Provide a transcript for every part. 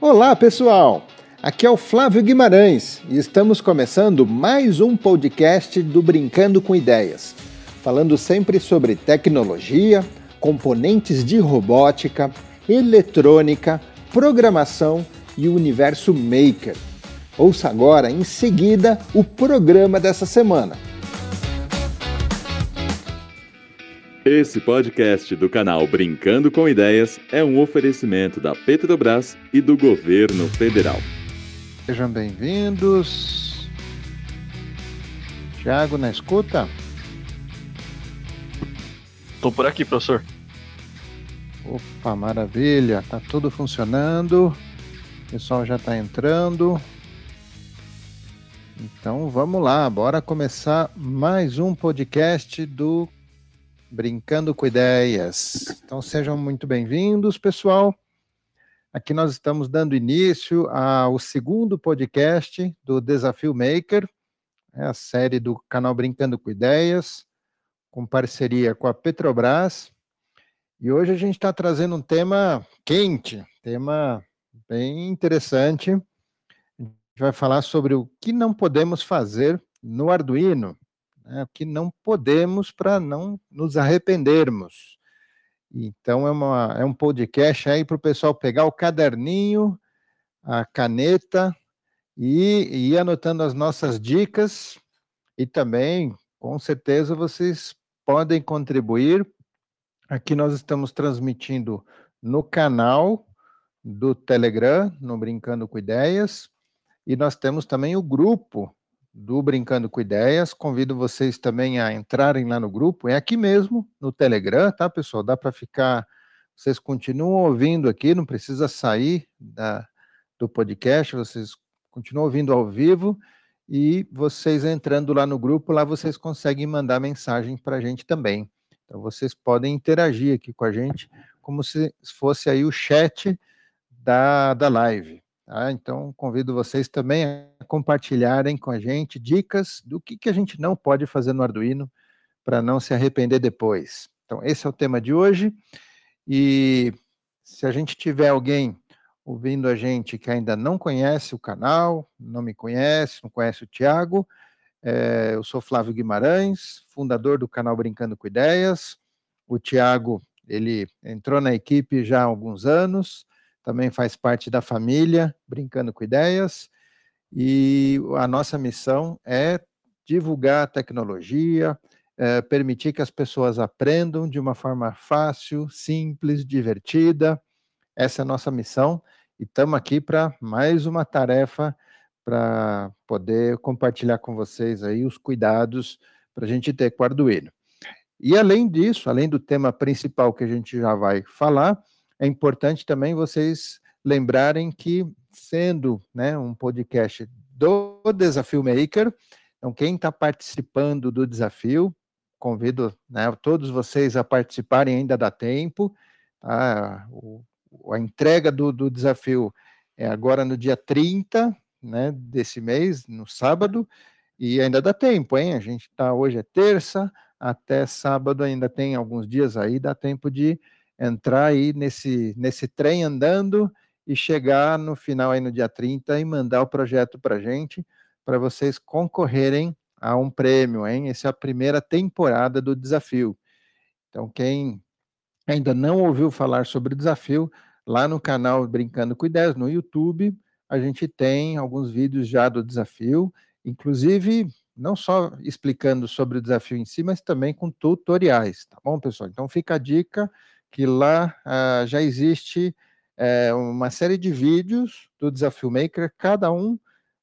Olá, pessoal! Aqui é o Flávio Guimarães e estamos começando mais um podcast do Brincando com Ideias, falando sempre sobre tecnologia, componentes de robótica, eletrônica, programação e o universo maker. Ouça agora, em seguida, o programa dessa semana. Esse podcast do canal Brincando com Ideias é um oferecimento da Petrobras e do Governo Federal. Sejam bem-vindos. Thiago, na escuta? Estou por aqui, professor. Opa, maravilha. Tá tudo funcionando. O pessoal já está entrando. Então vamos lá, bora começar mais um podcast do Brincando com Ideias. Então sejam muito bem-vindos, pessoal. Aqui nós estamos dando início ao segundo podcast do Desafio Maker, a série do canal Brincando com Ideias, com parceria com a Petrobras. E hoje a gente está trazendo um tema quente, tema bem interessante. A gente vai falar sobre o que não podemos fazer no Arduino, o que não podemos para não nos arrependermos. Então é um podcast aí para o pessoal pegar o caderninho, a caneta e ir anotando as nossas dicas, e também, com certeza, vocês podem contribuir. Aqui nós estamos transmitindo no canal do Telegram, no Brincando com Ideias, e nós temos também o grupo do Brincando com Ideias. Convido vocês também a entrarem lá no grupo, é aqui mesmo, no Telegram, tá, pessoal? Dá para ficar, vocês continuam ouvindo aqui, não precisa sair do podcast, vocês continuam ouvindo ao vivo, e vocês entrando lá no grupo, lá vocês conseguem mandar mensagem para a gente também. Então vocês podem interagir aqui com a gente, como se fosse aí o chat da live. Tá? Então, convido vocês também a compartilharem com a gente dicas do que a gente não pode fazer no Arduino para não se arrepender depois. Então, esse é o tema de hoje. E se a gente tiver alguém ouvindo a gente que ainda não conhece o canal, não me conhece, não conhece o Thiago, eu sou Flávio Guimarães, fundador do canal Brincando com Ideias. O Thiago, ele entrou na equipe já há alguns anos, também faz parte da família Brincando com Ideias, e a nossa missão é divulgar a tecnologia, permitir que as pessoas aprendam de uma forma fácil, simples, divertida. Essa é a nossa missão, e estamos aqui para mais uma tarefa para poder compartilhar com vocês aí os cuidados para a gente ter com o Arduino. E além disso, além do tema principal que a gente já vai falar, é importante também vocês lembrarem que, sendo, né, um podcast do Desafio Maker, então quem está participando do desafio, convido, né, todos vocês a participarem, ainda dá tempo. Tá? A entrega do desafio é agora no dia 30, né, desse mês, no sábado, e ainda dá tempo, hein? A gente está, hoje é terça, até sábado ainda tem alguns dias aí, dá tempo de entrar aí nesse trem andando e chegar no final aí no dia 30 e mandar o projeto para a gente, para vocês concorrerem a um prêmio, hein? Essa é a primeira temporada do desafio. Então, quem ainda não ouviu falar sobre o desafio, lá no canal Brincando com Ideias, no YouTube, a gente tem alguns vídeos já do desafio, inclusive não só explicando sobre o desafio em si, mas também com tutoriais, tá bom, pessoal? Então fica a dica que lá já existe uma série de vídeos do Desafio Maker, cada um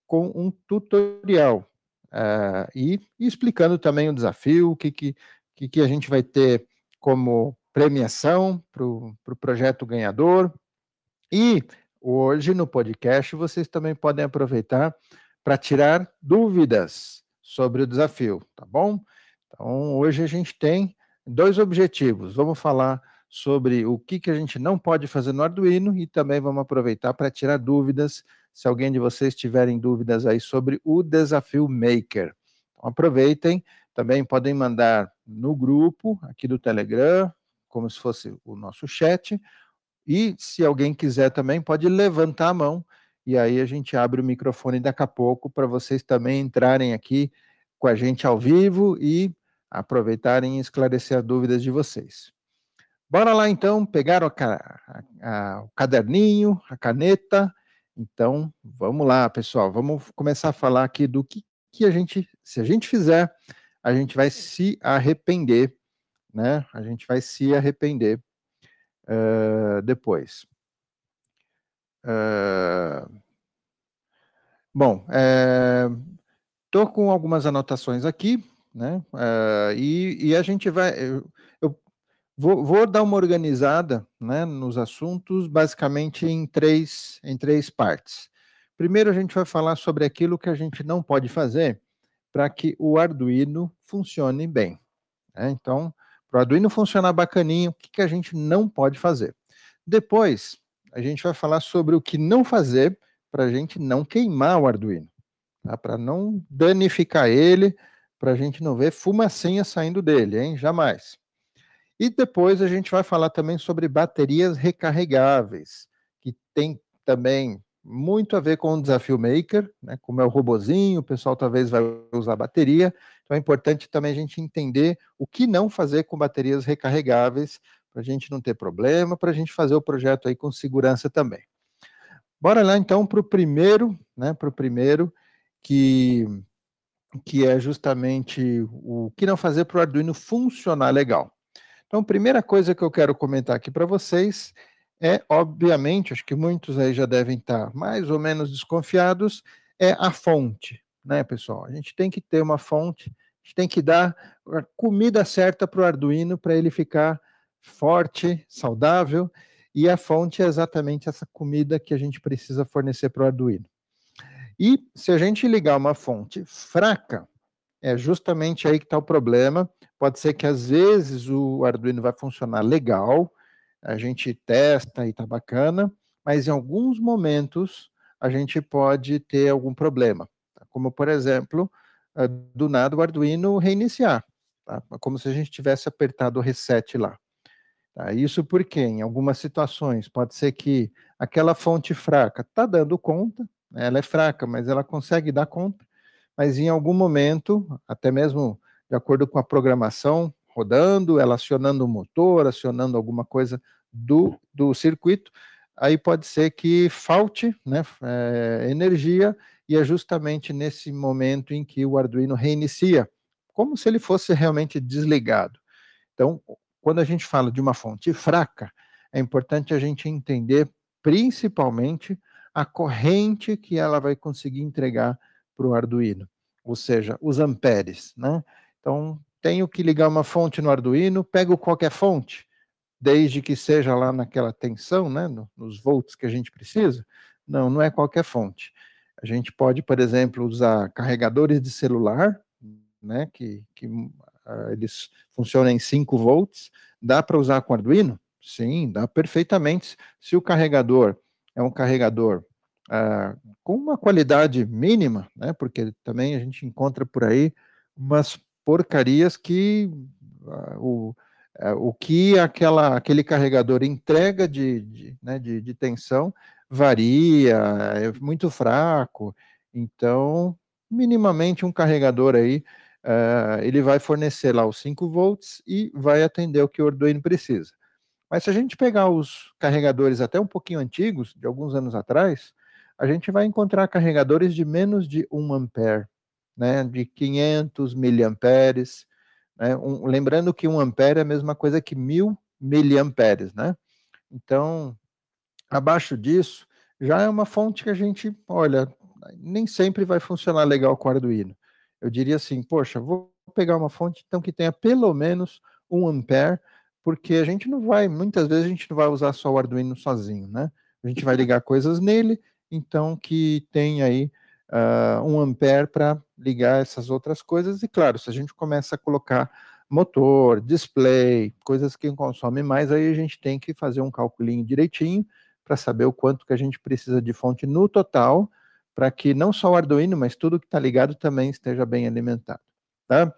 com um tutorial, e explicando também o desafio, o que a gente vai ter como premiação para o projeto ganhador. E hoje no podcast vocês também podem aproveitar para tirar dúvidas sobre o desafio, tá bom? Então hoje a gente tem dois objetivos. Vamos falar sobre o que a gente não pode fazer no Arduino e também vamos aproveitar para tirar dúvidas, se alguém de vocês tiverem dúvidas aí sobre o Desafio Maker. Então aproveitem, também podem mandar no grupo aqui do Telegram, como se fosse o nosso chat, E se alguém quiser também, pode levantar a mão, e aí a gente abre o microfone daqui a pouco para vocês também entrarem aqui com a gente ao vivo e aproveitarem e esclarecer as dúvidas de vocês. Bora lá então, pegaram o caderninho, a caneta. Então, vamos lá, pessoal, vamos começar a falar aqui do que a gente, se a gente fizer, a gente vai se arrepender, né? A gente vai se arrepender depois. Bom, estou com algumas anotações aqui, né? E a gente vai. Eu vou dar uma organizada, né, nos assuntos, basicamente em três partes. Primeiro, a gente vai falar sobre aquilo que a gente não pode fazer para que o Arduino funcione bem, né? Então, para o Arduino funcionar bacaninho, o que a gente não pode fazer? Depois, a gente vai falar sobre o que não fazer para a gente não queimar o Arduino, tá? Para não danificar ele, para a gente não ver fumacinha saindo dele, hein? Jamais. E depois a gente vai falar também sobre baterias recarregáveis, que tem também muito a ver com o Desafio Maker, né? Como é o robozinho, o pessoal talvez vai usar bateria, então é importante também a gente entender o que não fazer com baterias recarregáveis, para a gente não ter problema, para a gente fazer o projeto aí com segurança também. Bora lá então para o primeiro, né? Para o primeiro, que é justamente o que não fazer para o Arduino funcionar legal. Então, a primeira coisa que eu quero comentar aqui para vocês é, obviamente, acho que muitos aí já devem estar mais ou menos desconfiados, é a fonte, né, pessoal? A gente tem que ter uma fonte, a gente tem que dar a comida certa para o Arduino para ele ficar forte, saudável, e a fonte é exatamente essa comida que a gente precisa fornecer para o Arduino. E se a gente ligar uma fonte fraca, é justamente aí que está o problema. Pode ser que às vezes o Arduino vai funcionar legal, a gente testa e está bacana, mas em alguns momentos a gente pode ter algum problema. Como, por exemplo, do nada o Arduino reiniciar, tá? Como se a gente tivesse apertado o reset lá. Tá? Isso porque, em algumas situações, pode ser que aquela fonte fraca está dando conta, né? Ela é fraca, mas ela consegue dar conta, mas em algum momento, até mesmo de acordo com a programação rodando, ela acionando o motor, acionando alguma coisa do circuito, aí pode ser que falte, né, energia, e é justamente nesse momento em que o Arduino reinicia, como se ele fosse realmente desligado. Então, quando a gente fala de uma fonte fraca, é importante a gente entender principalmente a corrente que ela vai conseguir entregar para o Arduino, ou seja, os amperes, né? Então, tenho que ligar uma fonte no Arduino, pego qualquer fonte, desde que seja lá naquela tensão, né, nos volts que a gente precisa. Não, não é qualquer fonte. A gente pode, por exemplo, usar carregadores de celular, né, que eles funcionam em 5 volts. Dá para usar com Arduino? Sim, dá perfeitamente. Se o carregador é um carregador com uma qualidade mínima, né, porque também a gente encontra por aí umas porcarias que o que aquele carregador entrega de tensão varia, é muito fraco. Então, minimamente um carregador aí, ele vai fornecer lá os 5 volts e vai atender o que o Arduino precisa. Mas se a gente pegar os carregadores até um pouquinho antigos, de alguns anos atrás, a gente vai encontrar carregadores de menos de 1 ampere, né, de 500 miliamperes, né, lembrando que 1 ampere é a mesma coisa que 1000 miliamperes, né? Então, abaixo disso, já é uma fonte que a gente, olha, nem sempre vai funcionar legal com o Arduino. Eu diria assim, poxa, vou pegar uma fonte então que tenha pelo menos 1 ampere, porque a gente não vai, muitas vezes a gente não vai usar só o Arduino sozinho, né? A gente vai ligar coisas nele, então que tem aí 1 ampere para ligar essas outras coisas, e claro, se a gente começa a colocar motor, display, coisas que consomem mais, aí a gente tem que fazer um calculinho direitinho para saber o quanto que a gente precisa de fonte no total, para que não só o Arduino, mas tudo que está ligado também esteja bem alimentado, tá?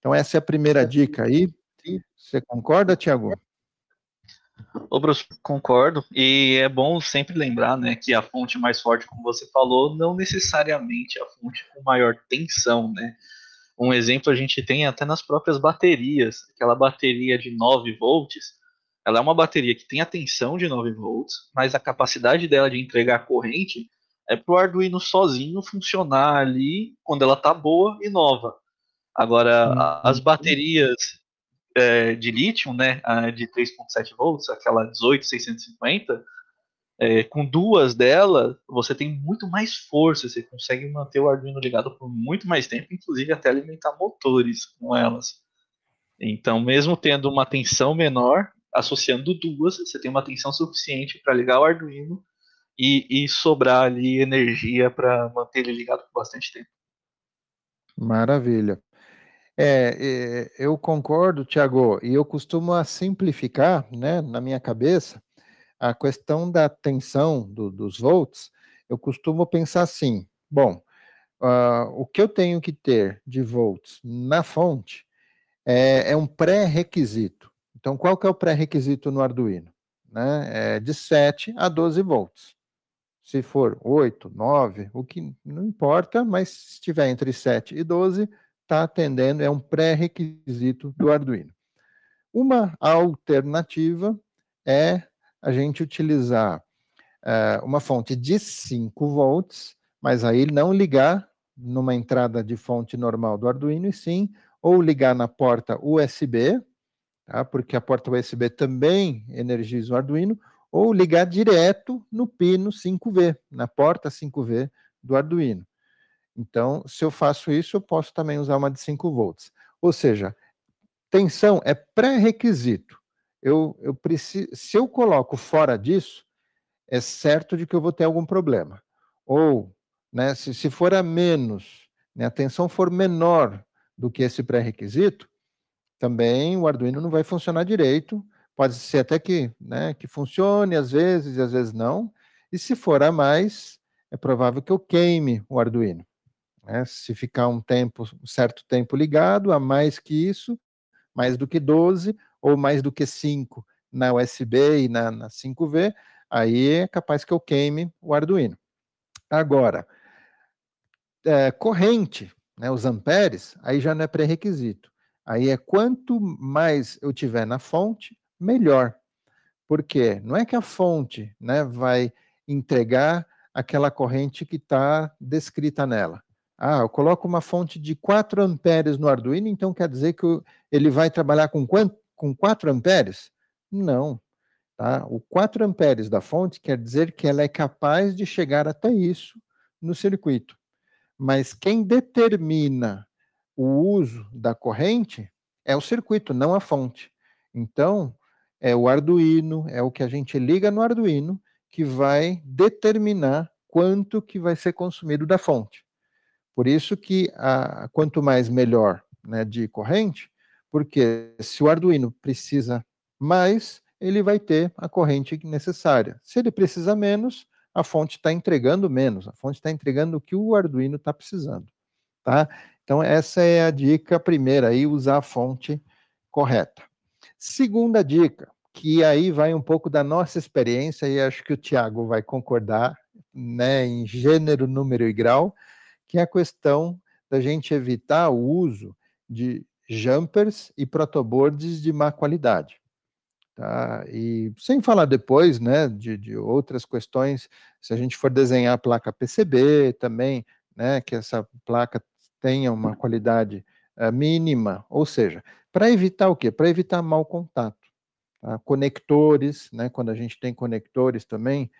Então essa é a primeira dica aí. Você concorda, Tiago? Ô, Bruce, concordo. E é bom sempre lembrar, né, que a fonte mais forte, como você falou, não necessariamente é a fonte com maior tensão, né? Um exemplo a gente tem até nas próprias baterias. Aquela bateria de 9 volts, ela é uma bateria que tem a tensão de 9 volts, mas a capacidade dela de entregar corrente é para o Arduino sozinho funcionar ali quando ela tá boa e nova. Agora, as Uhum. baterias de lítio, né, a de 3,7 volts, aquela 18650, com duas delas, você tem muito mais força, você consegue manter o Arduino ligado por muito mais tempo, inclusive até alimentar motores com elas. Então, mesmo tendo uma tensão menor, associando duas, você tem uma tensão suficiente para ligar o Arduino e sobrar ali energia para manter ele ligado por bastante tempo. Maravilha. Eu concordo, Tiago, e eu costumo simplificar, né, na minha cabeça, a questão da tensão dos volts. Eu costumo pensar assim: bom, o que eu tenho que ter de volts na fonte é um pré-requisito. Então, qual que é o pré-requisito no Arduino? Né? É de 7 a 12 volts. Se for 8, 9, o que não importa, mas se estiver entre 7 e 12, está atendendo, é um pré-requisito do Arduino. Uma alternativa é a gente utilizar uma fonte de 5 volts, mas aí não ligar numa entrada de fonte normal do Arduino, e sim, ou ligar na porta USB, tá? Porque a porta USB também energiza o Arduino, ou ligar direto no pino 5V, na porta 5V do Arduino. Então, se eu faço isso, eu posso também usar uma de 5 volts. Ou seja, tensão é pré-requisito. Eu preciso, se eu coloco fora disso, é certo de que eu vou ter algum problema. Ou, né, se for a menos, né, a tensão for menor do que esse pré-requisito, também o Arduino não vai funcionar direito. Pode ser até que funcione às vezes e às vezes não. E se for a mais, é provável que eu queime o Arduino. Né? Se ficar um certo tempo ligado, a mais que isso, mais do que 12 ou mais do que 5 na USB e na 5V, aí é capaz que eu queime o Arduino. Agora, corrente, né, os amperes, aí já não é pré-requisito. Aí é quanto mais eu tiver na fonte, melhor. Por quê? Não é que a fonte, né, vai entregar aquela corrente que está descrita nela. Ah, eu coloco uma fonte de 4 amperes no Arduino, então quer dizer que ele vai trabalhar com quanto? Com 4 amperes? Não. Tá? O 4 amperes da fonte quer dizer que ela é capaz de chegar até isso no circuito. Mas quem determina o uso da corrente é o circuito, não a fonte. Então, é o Arduino, é o que a gente liga no Arduino que vai determinar quanto que vai ser consumido da fonte. Por isso que quanto mais melhor, né, de corrente, porque se o Arduino precisa mais, ele vai ter a corrente necessária. Se ele precisa menos, a fonte está entregando menos, a fonte está entregando o que o Arduino está precisando, tá? Então essa é a dica primeira aí, usar a fonte correta. Segunda dica, que aí vai um pouco da nossa experiência, e acho que o Tiago vai concordar, né, em gênero, número e grau, que é a questão da gente evitar o uso de jumpers e protoboards de má qualidade. Tá? E sem falar depois, né, de outras questões, se a gente for desenhar a placa PCB também, né, que essa placa tenha uma qualidade mínima, ou seja, para evitar o quê? Para evitar mau contato. Tá? Conectores, né, quando a gente tem conectores também,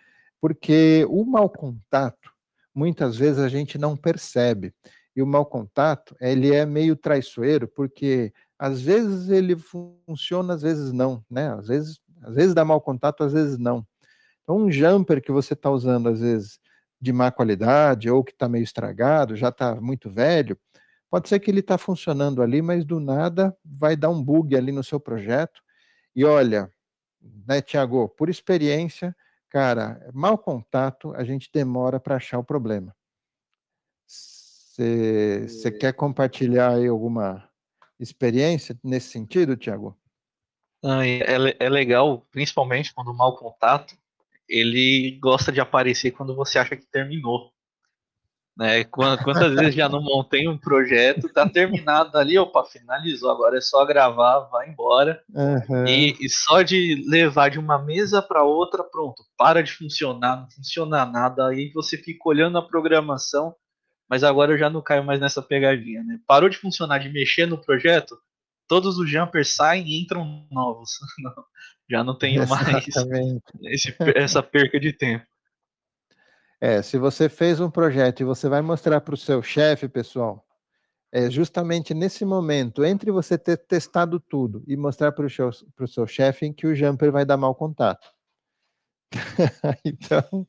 porque o mau contato, muitas vezes a gente não percebe. E o mau contato, ele é meio traiçoeiro, porque às vezes ele funciona, às vezes não, né? Às vezes dá mau contato, às vezes não. Então, um jumper que você está usando, às vezes, de má qualidade, ou que está meio estragado, já está muito velho, pode ser que ele está funcionando ali, mas do nada vai dar um bug ali no seu projeto. E olha, né, Tiago, por experiência, cara, mau contato, a gente demora para achar o problema. Você quer compartilhar aí alguma experiência nesse sentido, Tiago? É legal, principalmente quando o mau contato, ele gosta de aparecer quando você acha que terminou. Né? Quantas vezes já não montei um projeto, tá terminado ali, opa, finalizou, agora é só gravar, vai embora. Aham. E só de levar de uma mesa para outra, pronto, para de funcionar, não funciona nada, aí você fica olhando a programação, mas agora eu já não caio mais nessa pegadinha, né? Parou de funcionar, de mexer no projeto, todos os jumpers saem e entram novos. Já não tenho mais Exatamente. essa perca de tempo. Se você fez um projeto e você vai mostrar para o seu chefe, pessoal, é justamente nesse momento, entre você ter testado tudo e mostrar para o seu chefe, em que o jumper vai dar mau contato. Então,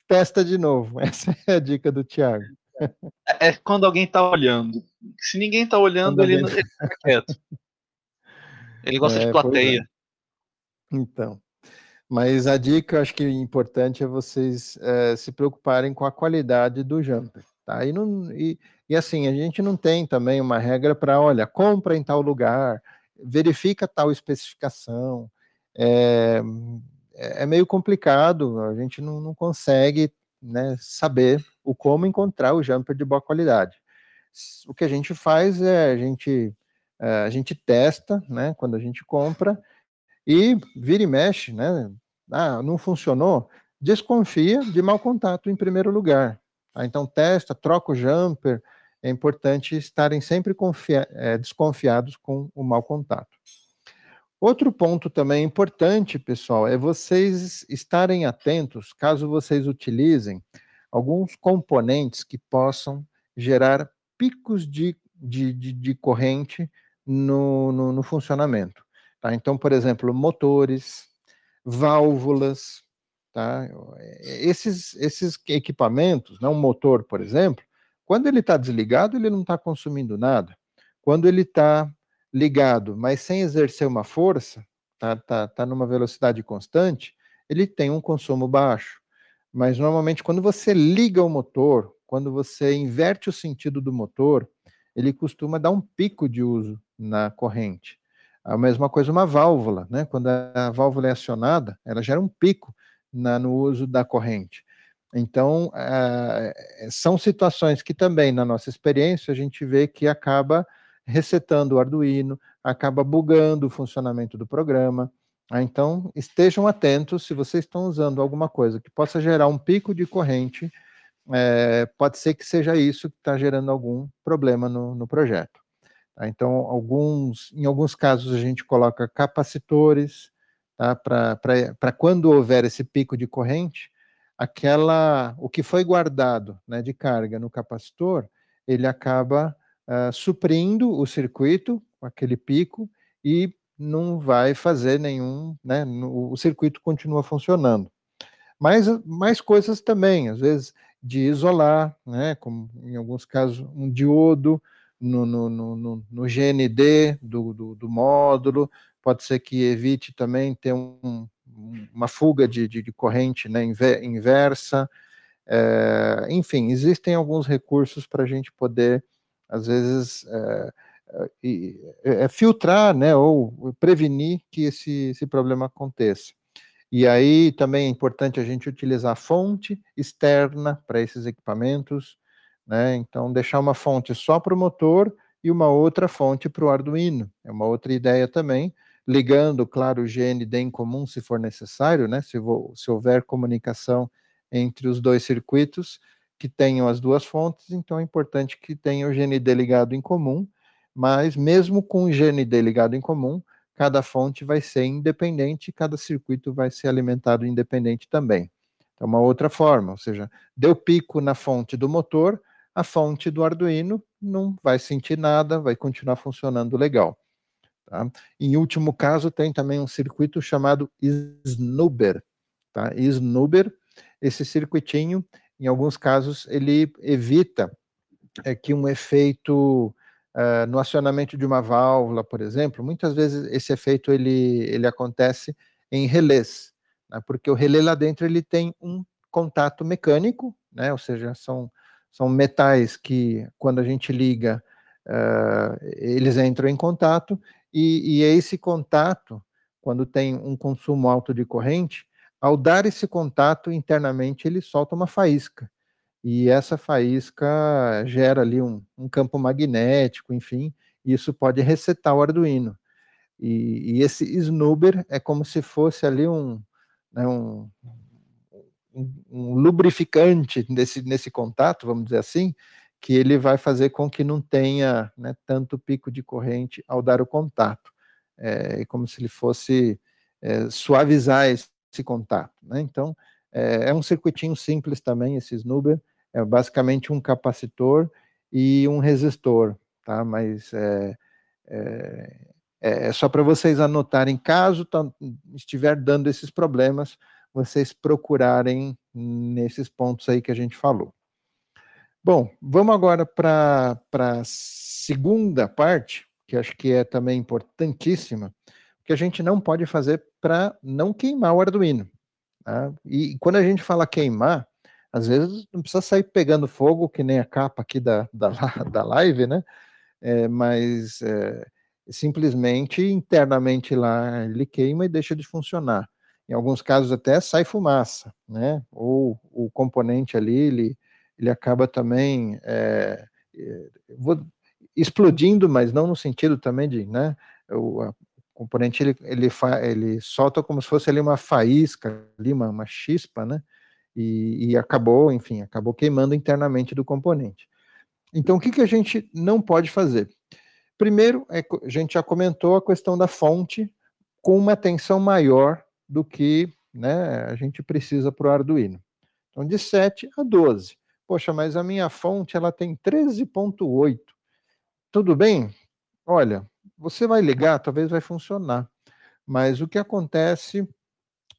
testa de novo. Essa é a dica do Thiago. É quando alguém tá olhando. Se ninguém tá olhando, Quando alguém... ele fica quieto. Ele gosta de Pois é. plateia. Então, mas a dica, eu acho que importante é vocês se preocuparem com a qualidade do jumper, tá? E assim, a gente não tem também uma regra para, olha, compra em tal lugar, verifica tal especificação. É meio complicado, a gente não consegue, né, saber o como encontrar o jumper de boa qualidade. O que a gente faz é a gente testa, né, quando a gente compra, e vira e mexe, né? Não funcionou? Desconfia de mau contato em primeiro lugar. Tá? Então testa, troca o jumper. É importante estarem sempre desconfiados com o mau contato. Outro ponto também importante, pessoal, é vocês estarem atentos, caso vocês utilizem alguns componentes que possam gerar picos de corrente no funcionamento. Tá? Então, por exemplo, motores, válvulas, tá? Esses equipamentos, né, um motor, por exemplo, quando ele está desligado, ele não está consumindo nada. Quando ele está ligado, mas sem exercer uma força, tá numa velocidade constante, ele tem um consumo baixo. Mas normalmente quando você liga o motor, quando você inverte o sentido do motor, ele costuma dar um pico de uso na corrente. A mesma coisa uma válvula, né? Quando a válvula é acionada, ela gera um pico no uso da corrente. Então, são situações que também, na nossa experiência, a gente vê que acaba resetando o Arduino, acaba bugando o funcionamento do programa. Então, estejam atentos se vocês estão usando alguma coisa que possa gerar um pico de corrente, pode ser que seja isso que está gerando algum problema no projeto. Tá? Então, em alguns casos, a gente coloca capacitores, tá? Para quando houver esse pico de corrente, o que foi guardado, né, de carga no capacitor, ele acaba suprindo o circuito com aquele pico e não vai fazer nenhum, né, o circuito continua funcionando. Mas mais coisas também, às vezes de isolar, né, como em alguns casos um diodo no GND do módulo, pode ser que evite também ter uma fuga de corrente, né, inversa. Enfim, existem alguns recursos para a gente poder, às vezes, filtrar, né, ou prevenir que esse problema aconteça. E aí também é importante a gente utilizar fonte externa para esses equipamentos, né? Então, deixar uma fonte só para o motor e uma outra fonte para o Arduino. É uma outra ideia também, ligando, claro, o GND em comum, se for necessário, né? Se houver comunicação entre os dois circuitos que tenham as duas fontes, então é importante que tenha o GND ligado em comum, mas mesmo com o GND ligado em comum, cada fonte vai ser independente, cada circuito vai ser alimentado independente também. Então, uma outra forma, ou seja, deu pico na fonte do motor, a fonte do Arduino não vai sentir nada, vai continuar funcionando legal. Tá? Em último caso, tem também um circuito chamado snubber. Tá? Snubber, esse circuitinho, em alguns casos, ele evita que um efeito no acionamento de uma válvula, por exemplo, muitas vezes esse efeito ele acontece em relés, né, porque o relé lá dentro ele tem um contato mecânico, né, ou seja, são metais que quando a gente liga, eles entram em contato, e é esse contato quando tem um consumo alto de corrente, ao dar esse contato internamente, ele solta uma faísca. E essa faísca gera ali um campo magnético, enfim, e isso pode resetar o Arduino. E esse snubber é como se fosse ali né, um lubrificante nesse contato, vamos dizer assim, que ele vai fazer com que não tenha, né, tanto pico de corrente ao dar o contato. É como se ele fosse suavizar esse contato, né? Então, é um circuitinho simples também, esse snubber, é basicamente um capacitor e um resistor, tá? Mas é só para vocês anotarem, caso estiver dando esses problemas, vocês procurarem nesses pontos aí que a gente falou. Bom, vamos agora para a segunda parte, que acho que é também importantíssima, que a gente não pode fazer para não queimar o Arduino. Tá? E quando a gente fala queimar, às vezes não precisa sair pegando fogo, que nem a capa aqui da live, né? Mas simplesmente internamente lá ele queima e deixa de funcionar. Em alguns casos até sai fumaça, né? Ou o componente ali, ele acaba também explodindo, mas não no sentido também de, né? O componente ele solta como se fosse ali uma faísca, ali uma chispa, né? E acabou, enfim, acabou queimando internamente do componente. Então, o que a gente não pode fazer? Primeiro, a gente já comentou a questão da fonte com uma tensão maior do que, né, a gente precisa para o Arduino. Então, de 7 a 12. Poxa, mas a minha fonte ela tem 13,8. Tudo bem? Olha, você vai ligar, talvez vai funcionar. Mas o que acontece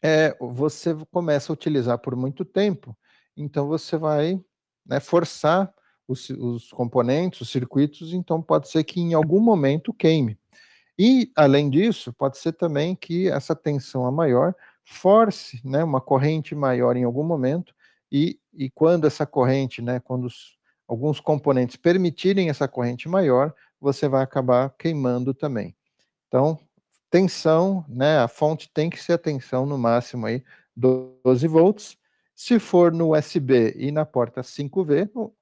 é você começa a utilizar por muito tempo, então você vai, né, forçar os componentes, os circuitos, então pode ser que em algum momento queime. E, além disso, pode ser também que essa tensão a maior force, né, uma corrente maior em algum momento, e quando essa corrente, né, quando alguns componentes permitirem essa corrente maior, você vai acabar queimando também. Então, tensão, né, a fonte tem que ser a tensão no máximo aí 12 volts. Se for no USB e na porta 5V, o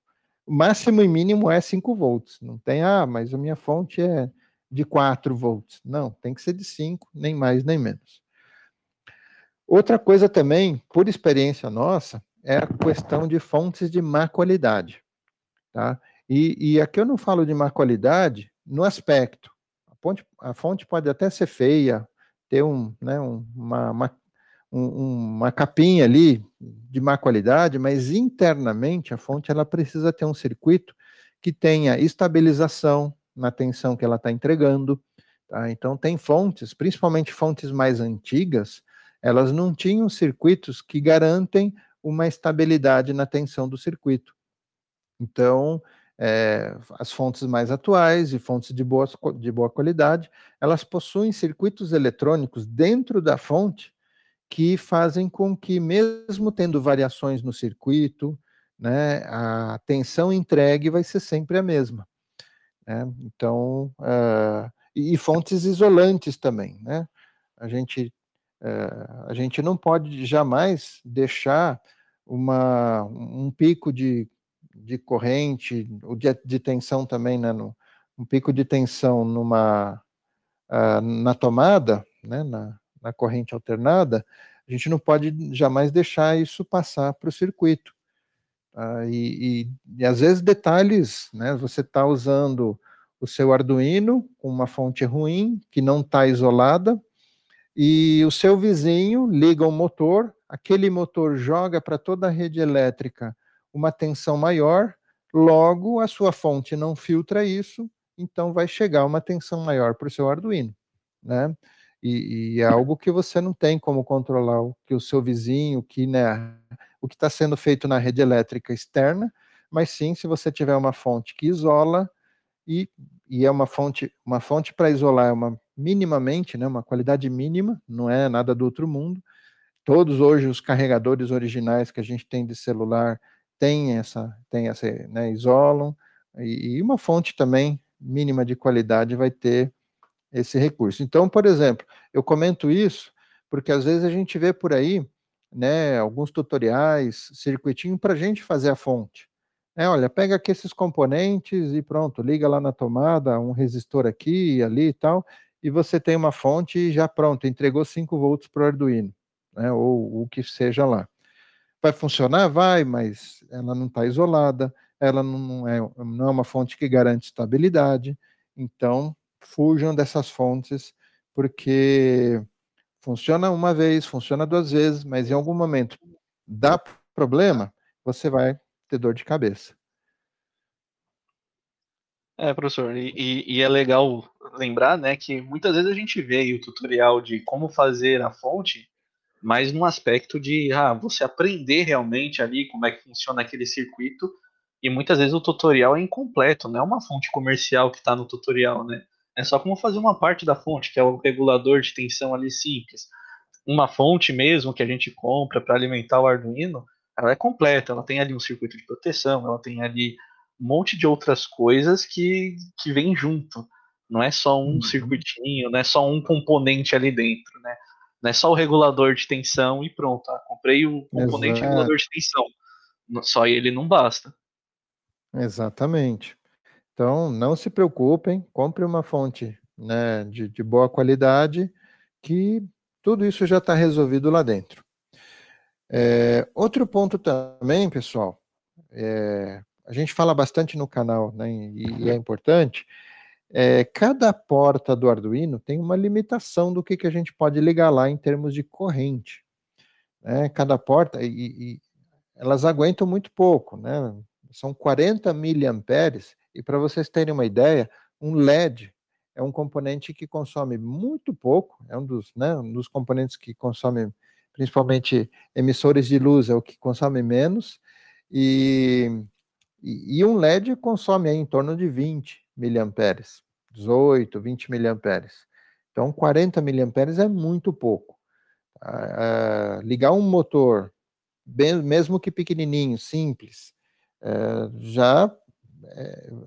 máximo e mínimo é 5 volts. Não tem, mas a minha fonte é de 4 volts. Não, tem que ser de 5, nem mais nem menos. Outra coisa também, por experiência nossa, é a questão de fontes de má qualidade. Tá? E aqui eu não falo de má qualidade no aspecto. A fonte pode até ser feia, ter uma capinha ali de má qualidade, mas internamente a fonte ela precisa ter um circuito que tenha estabilização na tensão que ela está entregando. Tá? Então tem fontes, principalmente fontes mais antigas, elas não tinham circuitos que garantem uma estabilidade na tensão do circuito. Então, as fontes mais atuais e fontes de boa qualidade, elas possuem circuitos eletrônicos dentro da fonte que fazem com que, mesmo tendo variações no circuito, né, a tensão entregue vai ser sempre a mesma. Né? Então, e fontes isolantes também. Né? A gente não pode jamais deixar um pico de corrente, de tensão também, né, um pico de tensão na tomada, né, na corrente alternada, a gente não pode jamais deixar isso passar para o circuito. E às vezes detalhes, né, você está usando o seu Arduino com uma fonte ruim, que não está isolada, e o seu vizinho liga o motor, aquele motor joga para toda a rede elétrica uma tensão maior, logo a sua fonte não filtra isso, então vai chegar uma tensão maior para o seu Arduino, né? E é algo que você não tem como controlar o que o seu vizinho, né, o que está sendo feito na rede elétrica externa, mas sim se você tiver uma fonte que isola, e é uma fonte para isolar é minimamente, né, uma qualidade mínima, não é nada do outro mundo. Todos hoje os carregadores originais que a gente tem de celular têm essa, né, isolam, e uma fonte também mínima de qualidade vai ter esse recurso. Então, por exemplo, eu comento isso porque às vezes a gente vê por aí, né, alguns tutoriais, circuitinho para a gente fazer a fonte. Olha, pega aqui esses componentes e pronto, liga lá na tomada, um resistor aqui e ali e tal, e você tem uma fonte e já pronto, entregou 5 volts para o Arduino, né, ou o que seja lá. Vai funcionar? Vai, mas ela não está isolada, ela não é uma fonte que garante estabilidade, então fujam dessas fontes, porque funciona uma vez, funciona 2 vezes, mas em algum momento dá problema, você vai ter dor de cabeça. Professor, e é legal lembrar, né, que muitas vezes a gente vê aí o tutorial de como fazer a fonte, mas num aspecto de você aprender realmente ali como é que funciona aquele circuito, e muitas vezes o tutorial é incompleto, não é uma fonte comercial que está no tutorial, né? É só como fazer uma parte da fonte, que é o regulador de tensão ali simples. Uma fonte mesmo que a gente compra para alimentar o Arduino, ela é completa, ela tem ali um circuito de proteção, ela tem ali um monte de outras coisas que vem junto. Não é só um circuitinho, não é só um componente ali dentro, né? Não é só o regulador de tensão e pronto. Comprei o componente Exato, regulador de tensão. Só ele não basta. exatamente. Então, não se preocupem, compre uma fonte, né, de boa qualidade, que tudo isso já está resolvido lá dentro. Outro ponto também, pessoal, a gente fala bastante no canal, né, e é importante, cada porta do Arduino tem uma limitação do que a gente pode ligar lá em termos de corrente. Né? Cada porta, e elas aguentam muito pouco, né? São 40 miliamperes, e para vocês terem uma ideia, um LED é um componente que consome muito pouco, é um dos componentes que consome, principalmente emissores de luz, é o que consome menos, e um LED consome aí em torno de 20 miliamperes, 18, 20 miliamperes. Então, 40 miliamperes é muito pouco. Ligar um motor, mesmo que pequenininho, simples, já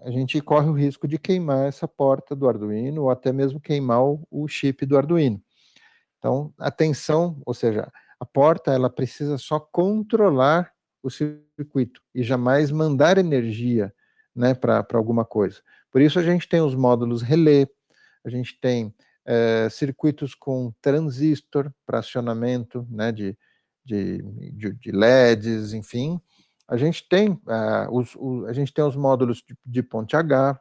a gente corre o risco de queimar essa porta do Arduino ou até mesmo queimar o chip do Arduino. Então, atenção, ou seja, a porta ela precisa só controlar o circuito e jamais mandar energia, né, para alguma coisa. Por isso a gente tem os módulos relé, a gente tem circuitos com transistor para acionamento, né, de LEDs, enfim. A gente tem, a gente tem os módulos de ponte H,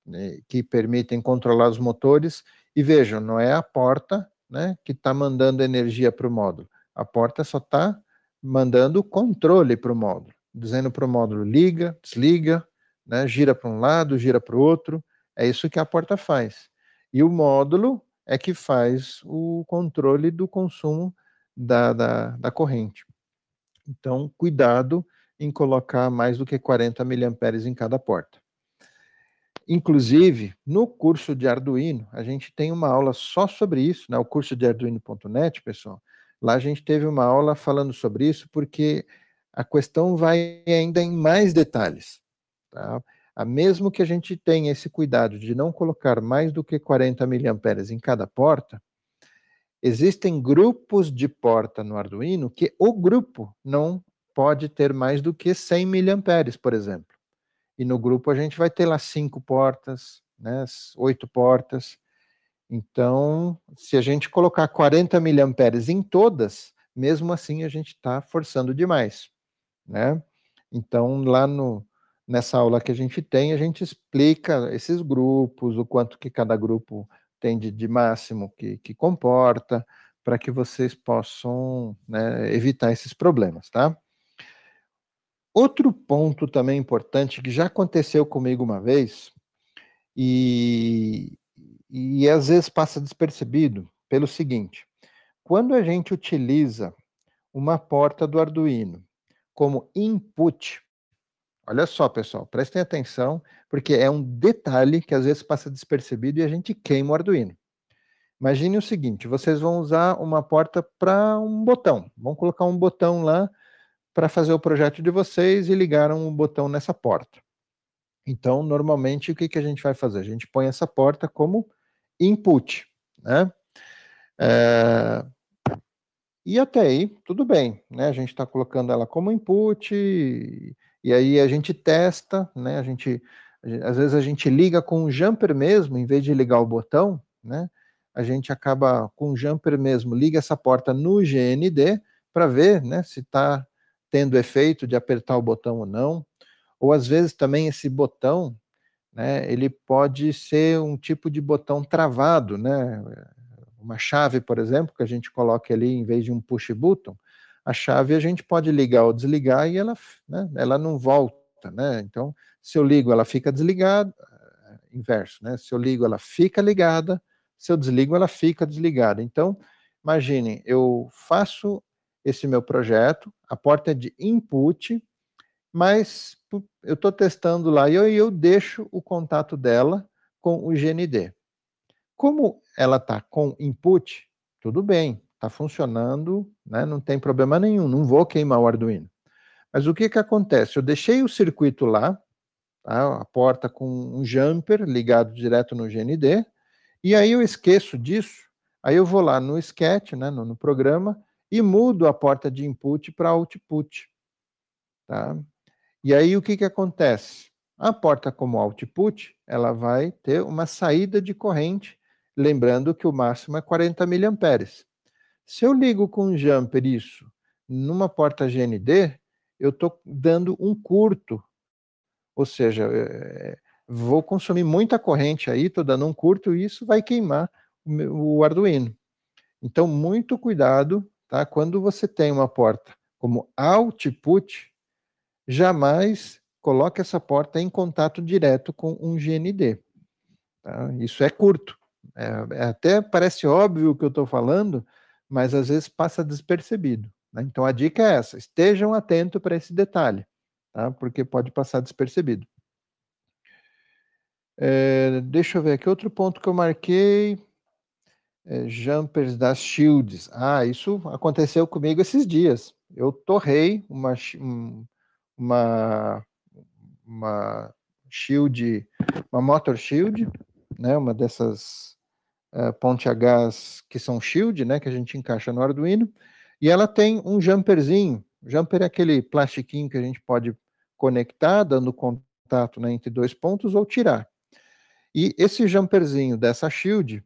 né, que permitem controlar os motores, e vejam, não é a porta, né, que está mandando energia para o módulo. A porta só está mandando controle para o módulo, dizendo para o módulo liga, desliga, né, gira para um lado, gira para o outro. É isso que a porta faz. E o módulo é que faz o controle do consumo da corrente. Então, cuidado em colocar mais do que 40 miliamperes em cada porta. Inclusive, no curso de Arduino, a gente tem uma aula só sobre isso, né? O curso de Arduino.net, pessoal. Lá a gente teve uma aula falando sobre isso, porque a questão vai ainda em mais detalhes. Tá? Mesmo que a gente tenha esse cuidado de não colocar mais do que 40 miliamperes em cada porta, existem grupos de porta no Arduino que o grupo não pode ter mais do que 100 miliamperes, por exemplo. E no grupo a gente vai ter lá 5 portas, né, 8 portas. Então, se a gente colocar 40 miliamperes em todas, mesmo assim a gente está forçando demais, né? Então, nessa aula que a gente explica esses grupos, o quanto que cada grupo tem de máximo que comporta, para que vocês possam, né, evitar esses problemas, tá? Outro ponto também importante que já aconteceu comigo uma vez e, e às vezes passa despercebido pelo seguinte: quando a gente utiliza uma porta do Arduino como input, olha só, pessoal, prestem atenção, porque é um detalhe que às vezes passa despercebido e a gente queima o Arduino. Imagine o seguinte: vocês vão usar uma porta para um botão, vão colocar um botão lá para fazer o projeto de vocês e ligaram um botão nessa porta. Então, normalmente, o que a gente vai fazer? A gente põe essa porta como input, né? E até aí, tudo bem, né? A gente está colocando ela como input, e aí a gente testa, né? Às vezes a gente liga com o jumper mesmo, em vez de ligar o botão, né? A gente acaba com o jumper mesmo, liga essa porta no GND para ver, né, se está tendo efeito de apertar o botão ou não. Ou às vezes também esse botão, né, ele pode ser um tipo de botão travado, né? Uma chave, por exemplo, que a gente coloca ali em vez de um push button, a chave a gente pode ligar ou desligar e ela, né, ela não volta, né? Então, se eu ligo, ela fica desligada, inverso, né? Se eu ligo, ela fica ligada, se eu desligo, ela fica desligada. Então, imagine, eu faço esse meu projeto, a porta é de input, mas eu estou testando lá e eu deixo o contato dela com o GND. Como ela está com input, tudo bem, está funcionando, né, não tem problema nenhum, não vou queimar o Arduino. Mas o que acontece? Eu deixei o circuito lá, tá, a porta com um jumper ligado direto no GND, e aí eu esqueço disso, aí eu vou lá no sketch, né, no programa, e mudo a porta de input para output. Tá? E aí o que acontece? A porta como output, ela vai ter uma saída de corrente, lembrando que o máximo é 40 mA. Se eu ligo com um jumper isso numa porta GND, eu estou dando um curto, ou seja, vou consumir muita corrente aí, estou dando um curto e isso vai queimar o Arduino. Então, muito cuidado, tá? Quando você tem uma porta como output, jamais coloque essa porta em contato direto com um GND. Tá? Isso é curto. Até parece óbvio o que eu estou falando, mas às vezes passa despercebido. Né? Então a dica é essa: estejam atentos para esse detalhe, tá? Porque pode passar despercebido. Deixa eu ver aqui outro ponto que eu marquei. Jumpers das shields. Isso aconteceu comigo esses dias. Eu torrei uma shield, uma motor shield, né, uma dessas ponte a gás que são shield, né, que a gente encaixa no Arduino, e ela tem um jumperzinho. O jumper é aquele plastiquinho que a gente pode conectar, dando contato, né, entre dois pontos ou tirar. E esse jumperzinho dessa shield,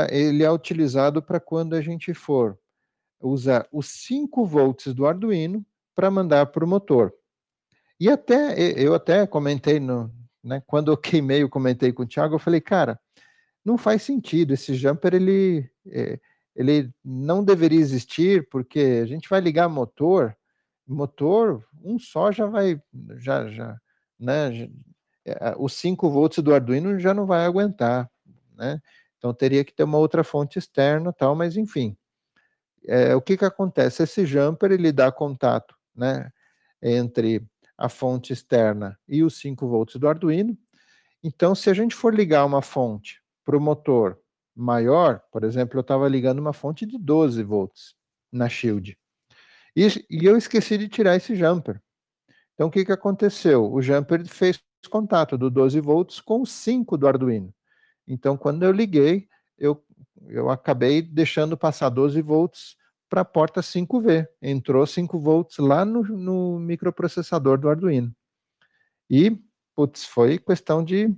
ele é utilizado para quando a gente for usar os 5 volts do Arduino para mandar para o motor. E eu até comentei, né, quando eu queimei, eu comentei com o Thiago, eu falei, cara, não faz sentido, esse jumper, ele não deveria existir, porque a gente vai ligar motor, um só já vai, né, os 5 volts do Arduino já não vai aguentar, né, então teria que ter uma outra fonte externa, tal, mas enfim, o que acontece? Esse jumper, ele dá contato, né, entre a fonte externa e os 5 volts do Arduino. Então, se a gente for ligar uma fonte para o motor maior, por exemplo, eu estava ligando uma fonte de 12 volts na shield, e eu esqueci de tirar esse jumper. Então, o que aconteceu? O jumper fez contato do 12 volts com o 5 do Arduino. Então, quando eu liguei, eu acabei deixando passar 12 volts para a porta 5V. Entrou 5 volts lá no microprocessador do Arduino. E, putz, foi questão de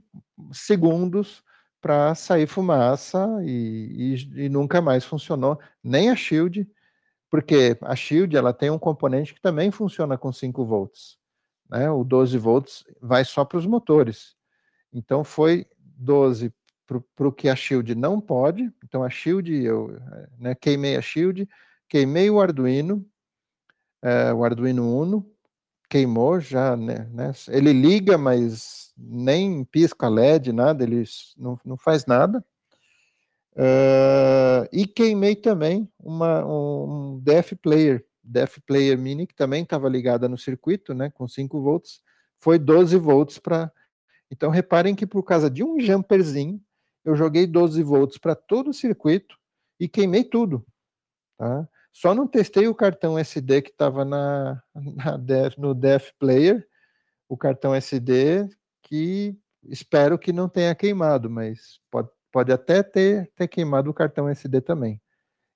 segundos para sair fumaça e nunca mais funcionou, nem a shield, porque a shield ela tem um componente que também funciona com 5 volts. Né? O 12 volts vai só para os motores. Então, foi 12 para o que a shield não pode. Então a shield, eu queimei a shield, queimei o Arduino Uno, queimou já, né? Ele liga, mas nem pisca LED, nada, ele não faz nada. E queimei também um DF Player Mini, que também estava ligada no circuito, né, com 5 volts, foi 12 volts para... Então reparem que por causa de um jumperzinho, eu joguei 12 volts para todo o circuito e queimei tudo. Tá? Só não testei o cartão SD que estava no DF Player, o cartão SD que espero que não tenha queimado, mas pode até ter queimado o cartão SD também.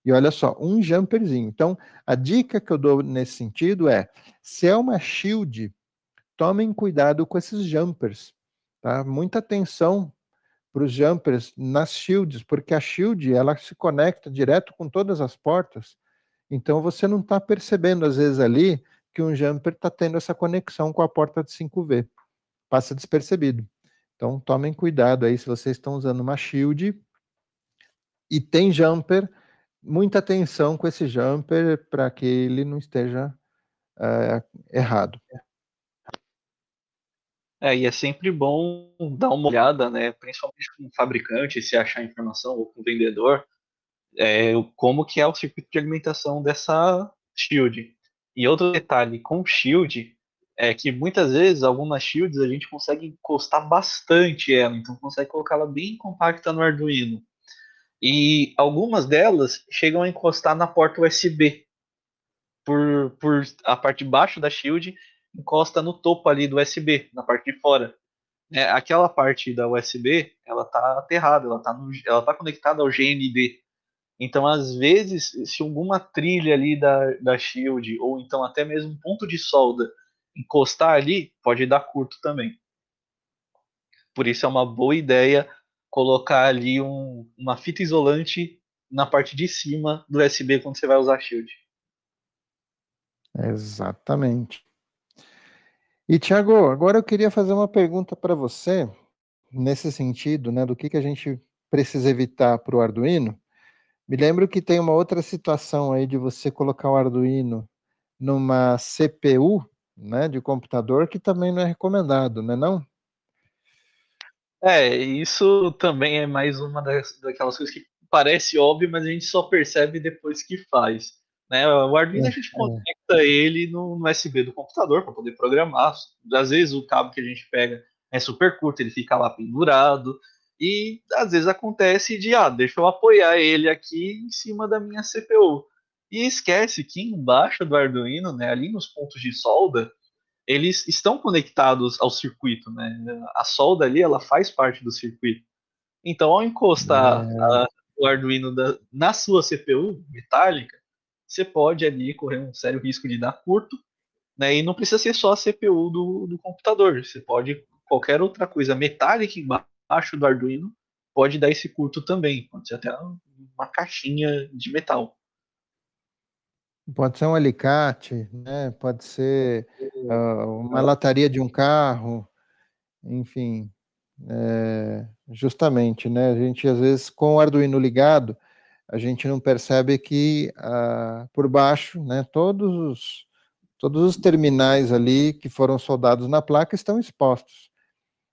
E olha só, um jumperzinho. Então, a dica que eu dou nesse sentido é, se é uma shield, tomem cuidado com esses jumpers, tá? Muita atenção para os jumpers nas shields, porque a shield, ela se conecta direto com todas as portas, então você não está percebendo, às vezes, ali, que um jumper está tendo essa conexão com a porta de 5V. Passa despercebido. Então, tomem cuidado aí, se vocês estão usando uma shield e tem jumper, muita atenção com esse jumper para que ele não esteja errado. E é sempre bom dar uma olhada, né, principalmente com o fabricante, se achar informação, ou com o vendedor, como que é o circuito de alimentação dessa shield. E outro detalhe com shield é que muitas vezes algumas shields a gente consegue encostar bastante ela, então consegue colocá-la bem compacta no Arduino. E algumas delas chegam a encostar na porta USB. Por a parte de baixo da shield encosta no topo ali do USB, na parte de fora. Aquela parte da USB, ela tá aterrada, ela tá conectada ao GND. Então, às vezes, se alguma trilha ali da shield, ou então até mesmo um ponto de solda, encostar ali, pode dar curto também. Por isso é uma boa ideia colocar ali uma fita isolante na parte de cima do USB quando você vai usar a shield. Exatamente. E, Thiago, agora eu queria fazer uma pergunta para você, nesse sentido, né, do que a gente precisa evitar para o Arduino. Me lembro que tem uma outra situação aí de você colocar o Arduino numa CPU, né, de computador, que também não é recomendado, né, não? Isso também é mais uma daquelas coisas que parece óbvio, mas a gente só percebe depois que faz. Né? O Arduino a gente conecta ele no USB do computador para poder programar. Às vezes o cabo que a gente pega é super curto, ele fica lá pendurado. E às vezes acontece de, deixa eu apoiar ele aqui em cima da minha CPU. E esquece que embaixo do Arduino, né, ali nos pontos de solda, eles estão conectados ao circuito, né? A solda ali, ela faz parte do circuito. Então, ao encostar o Arduino na sua CPU metálica, você pode ali correr um sério risco de dar curto, né? E não precisa ser só a CPU do computador. Você pode, qualquer outra coisa metálica embaixo do Arduino, pode dar esse curto também. Pode ser até uma caixinha de metal. Pode ser um alicate, né? Pode ser uma lataria de um carro, enfim, justamente, né? A gente às vezes com o Arduino ligado, a gente não percebe que por baixo, né? Todos os terminais ali que foram soldados na placa estão expostos.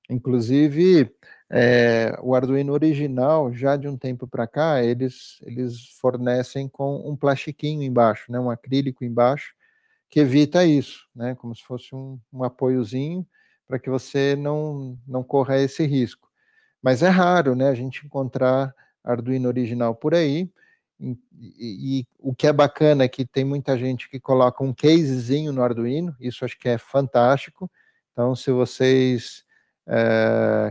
Inclusive, o Arduino original, já de um tempo para cá, eles fornecem com um plastiquinho embaixo, né, um acrílico embaixo, que evita isso, né, como se fosse um apoiozinho, para que você não corra esse risco. Mas é raro, né, a gente encontrar Arduino original por aí, e o que é bacana é que tem muita gente que coloca um casezinho no Arduino, isso acho que é fantástico. Então, se vocês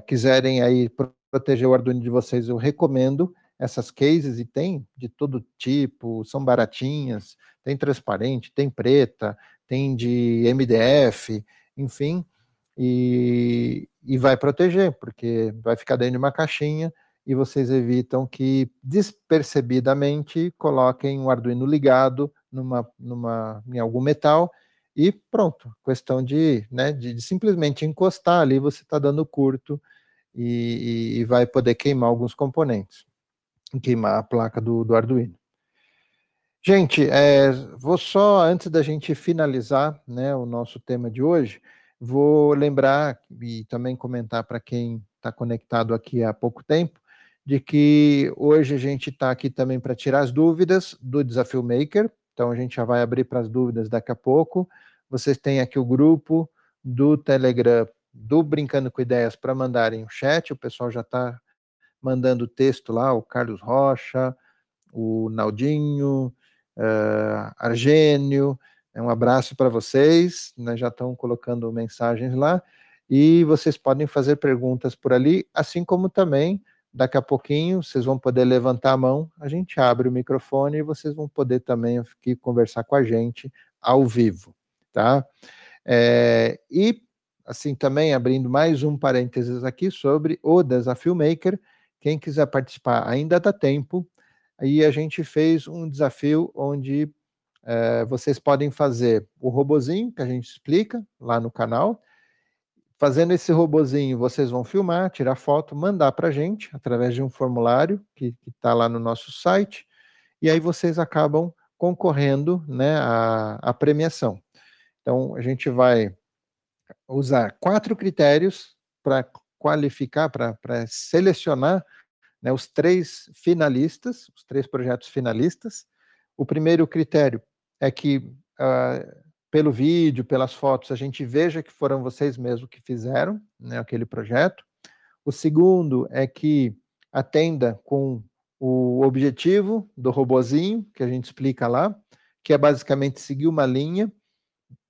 quiserem aí proteger o Arduino de vocês, eu recomendo essas cases, e tem de todo tipo, são baratinhas, tem transparente, tem preta, tem de MDF, enfim, e vai proteger, porque vai ficar dentro de uma caixinha e vocês evitam que despercebidamente coloquem o Arduino ligado em algum metal e pronto, questão de simplesmente encostar ali, você está dando curto e vai poder queimar alguns componentes, queimar a placa do Arduino. Gente, vou só, antes da gente finalizar, né, o nosso tema de hoje, vou lembrar e também comentar para quem está conectado aqui há pouco tempo, de que hoje a gente está aqui também para tirar as dúvidas do Desafio Maker, então a gente já vai abrir para as dúvidas daqui a pouco. Vocês têm aqui o grupo do Telegram do Brincando com Ideias para mandarem o chat, o pessoal já está mandando texto lá, o Carlos Rocha, o Naldinho, Argênio, um abraço para vocês, né, já estão colocando mensagens lá, e vocês podem fazer perguntas por ali, assim como também daqui a pouquinho vocês vão poder levantar a mão, a gente abre o microfone e vocês vão poder também aqui conversar com a gente ao vivo, tá? E assim também abrindo mais um parênteses aqui sobre o Desafio Maker, quem quiser participar ainda dá tempo, aí a gente fez um desafio onde vocês podem fazer o robozinho que a gente explica lá no canal. Fazendo esse robozinho, vocês vão filmar, tirar foto, mandar para a gente através de um formulário que está lá no nosso site, e aí vocês acabam concorrendo, né, à premiação. Então, a gente vai usar 4 critérios para qualificar, para selecionar, né, os 3 finalistas, os 3 projetos finalistas. O primeiro critério é que pelo vídeo, pelas fotos, a gente veja que foram vocês mesmos que fizeram, né, aquele projeto. O segundo é que atenda com o objetivo do robozinho, que a gente explica lá, que é basicamente seguir uma linha,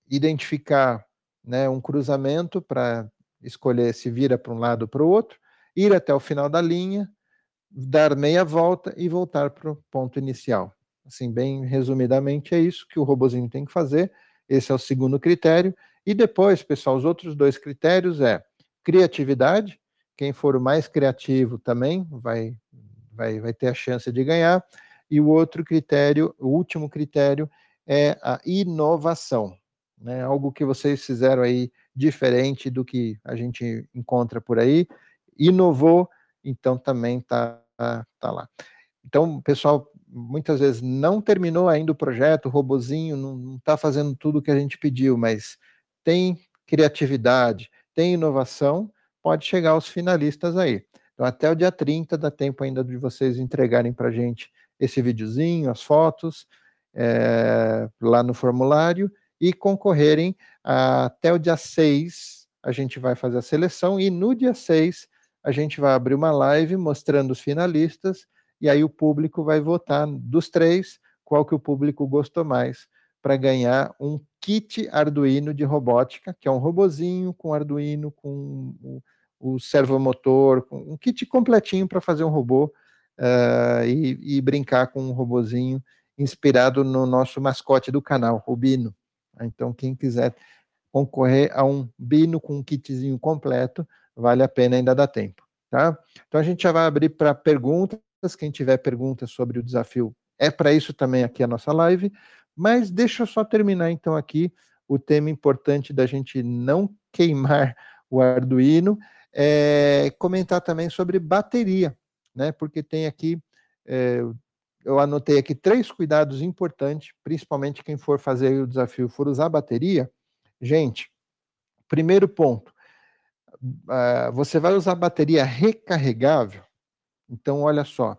identificar, né, um cruzamento para escolher se vira para um lado ou para o outro, ir até o final da linha, dar meia volta e voltar para o ponto inicial. Assim, bem resumidamente, é isso que o robozinho tem que fazer. Esse é o segundo critério. E depois, pessoal, os outros 2 critérios é criatividade. Quem for o mais criativo também vai ter a chance de ganhar. E o outro critério, o último critério, é a inovação, né? Algo que vocês fizeram aí diferente do que a gente encontra por aí. Inovou, então também tá lá. Então, pessoal, muitas vezes não terminou ainda o projeto, o robozinho não está fazendo tudo o que a gente pediu, mas tem criatividade, tem inovação, pode chegar aos finalistas aí. Então, até o dia 30 dá tempo ainda de vocês entregarem para a gente esse videozinho, as fotos, lá no formulário, e concorrerem até o dia 6, a gente vai fazer a seleção, e no dia 6 a gente vai abrir uma live mostrando os finalistas, e aí o público vai votar dos 3, qual que o público gostou mais, para ganhar um kit Arduino de robótica, que é um robozinho com Arduino, com o servomotor, com um kit completinho para fazer um robô e brincar com um robozinho inspirado no nosso mascote do canal, o Bino. Então, quem quiser concorrer a um Bino com um kitzinho completo, vale a pena, ainda dá tempo, tá? Então, a gente já vai abrir para perguntas. Quem tiver perguntas sobre o desafio, é para isso também aqui a nossa live, mas deixa eu só terminar então aqui o tema importante da gente não queimar o Arduino, comentar também sobre bateria, né, porque tem aqui, eu anotei aqui 3 cuidados importantes, principalmente quem for fazer o desafio, for usar bateria. Gente, primeiro ponto, você vai usar bateria recarregável. Então, olha só,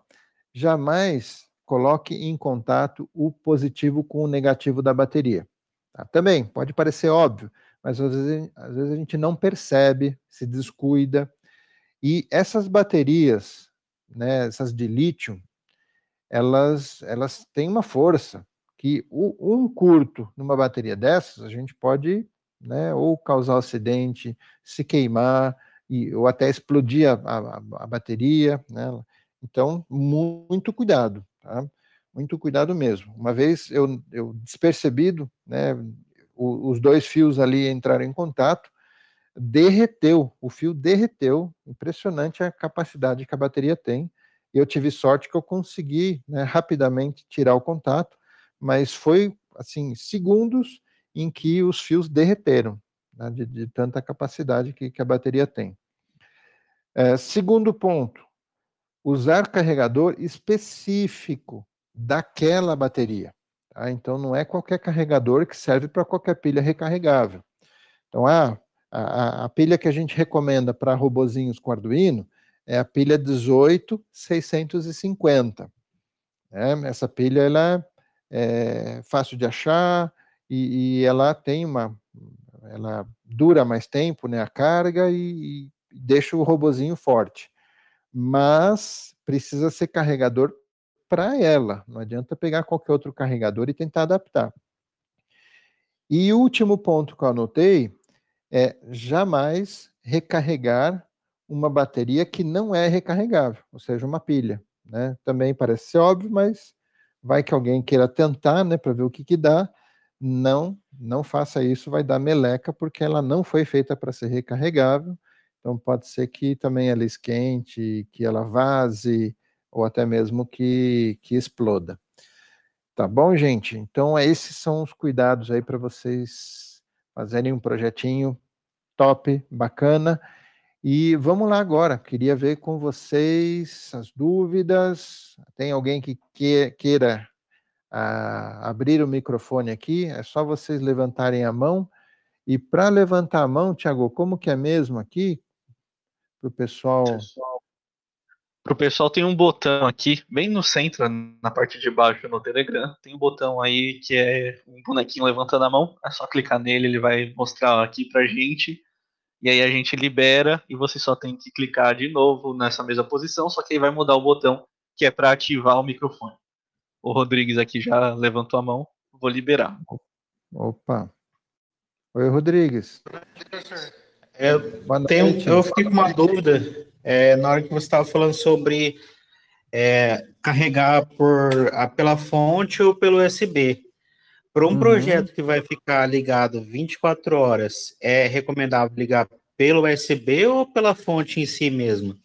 jamais coloque em contato o positivo com o negativo da bateria. Tá? Também, pode parecer óbvio, mas às vezes a gente não percebe, se descuida. E essas baterias, né, essas de lítio, elas têm uma força que um curto numa bateria dessas, a gente pode, né, ou causar acidente, se queimar, ou até explodir a bateria, né? Então, muito cuidado, tá? Muito cuidado mesmo. Uma vez eu despercebido, né, os 2 fios ali entraram em contato, o fio derreteu, impressionante a capacidade que a bateria tem. Eu tive sorte que eu consegui, né, rapidamente tirar o contato, mas foi, assim, segundos em que os fios derreteram, né, de tanta capacidade que a bateria tem. Segundo ponto, usar carregador específico daquela bateria. Tá? Então, não é qualquer carregador que serve para qualquer pilha recarregável. Então, a pilha que a gente recomenda para robozinhos com Arduino é a pilha 18650. Né? Essa pilha ela é fácil de achar e ela tem ela dura mais tempo, né, a carga e deixa o robozinho forte. Mas precisa ser carregador para ela. Não adianta pegar qualquer outro carregador e tentar adaptar. E o último ponto que eu anotei é jamais recarregar uma bateria que não é recarregável, ou seja, uma pilha, né? Também parece ser óbvio, mas vai que alguém queira tentar, né, para ver o que que dá. Não faça isso, vai dar meleca, porque ela não foi feita para ser recarregável. Então pode ser que também ela esquente, que ela vaze, ou até mesmo que exploda. Tá bom, gente? Então esses são os cuidados aí para vocês fazerem um projetinho top, bacana. E vamos lá agora, queria ver com vocês as dúvidas. Tem alguém que queira abrir o microfone aqui? É só vocês levantarem a mão. E para levantar a mão, Tiago, como que é mesmo aqui? Para o pessoal. Para o pessoal tem um botão aqui, bem no centro, na parte de baixo no Telegram, tem um botão aí que é um bonequinho levantando a mão, é só clicar nele, ele vai mostrar aqui pra gente, e aí a gente libera, e você só tem que clicar de novo nessa mesma posição, só que aí vai mudar o botão, que é para ativar o microfone. O Rodrigues aqui já levantou a mão, vou liberar. Opa. Oi, Rodrigues. Boa noite. Eu fiquei com uma dúvida na hora que você estava falando sobre carregar pela fonte ou pelo USB. Para um projeto que vai ficar ligado 24 horas, é recomendável ligar pelo USB ou pela fonte em si mesmo?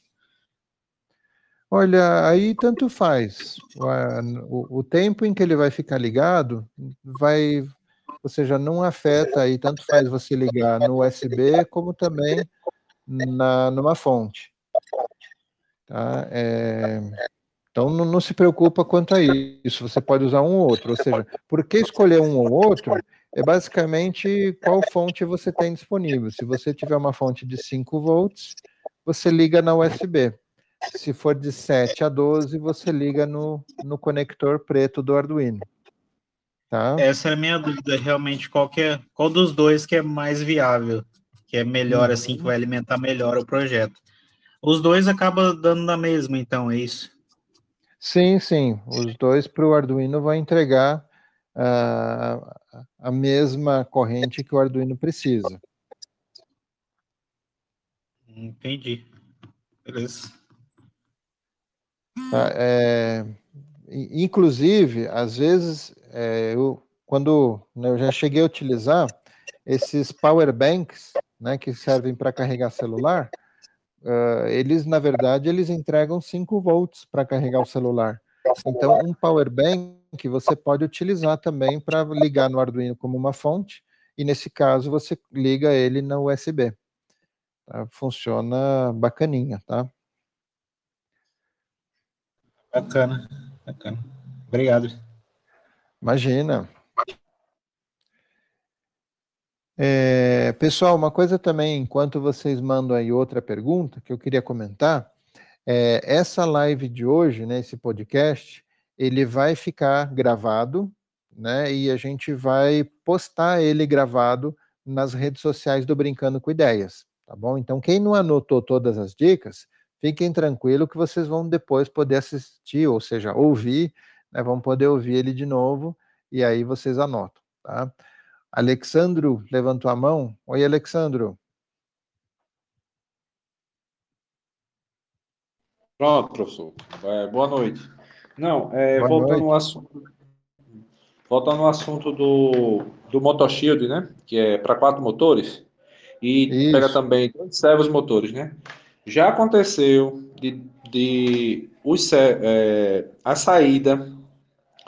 Olha, aí tanto faz. O tempo em que ele vai ficar ligado vai, ou seja, não afeta aí, tanto faz você ligar no USB como também numa fonte. Tá? Então não se preocupa quanto a isso, você pode usar um ou outro, ou seja, por que escolher um ou outro é basicamente qual fonte você tem disponível. Se você tiver uma fonte de 5 volts, você liga na USB. Se for de 7 a 12, você liga no conector preto do Arduino. Tá? Essa é a minha dúvida, realmente, qual dos dois que é mais viável, que é melhor, assim, que vai alimentar melhor o projeto. Os dois acabam dando na mesma, então, é isso? Sim. Os dois para o Arduino vão entregar a mesma corrente que o Arduino precisa. Entendi. Beleza. Tá? Inclusive, às vezes, quando eu já cheguei a utilizar esses power banks, né, que servem para carregar celular, eles, na verdade, eles entregam 5 volts para carregar o celular. Então, um power bank você pode utilizar também para ligar no Arduino como uma fonte, e nesse caso você liga ele na USB. Tá? Funciona bacaninha, tá? Bacana. Obrigado. Imagina. Pessoal, uma coisa também, enquanto vocês mandam aí outra pergunta, que eu queria comentar, essa live de hoje, né, esse podcast, ele vai ficar gravado, né, e a gente vai postar ele gravado nas redes sociais do Brincando com Ideias, tá bom? Então, quem não anotou todas as dicas, fiquem tranquilos que vocês vão depois poder assistir, ou seja, ouvir, né, vão poder ouvir ele de novo, e aí vocês anotam, tá? Alexandro levantou a mão. Oi, Alexandro. Pronto, professor. Boa noite. Não, Boa voltando noite. ao assunto do MotoShield, né? Que é para 4 motores e pega Isso. também 2 servos motores, né? Já aconteceu a saída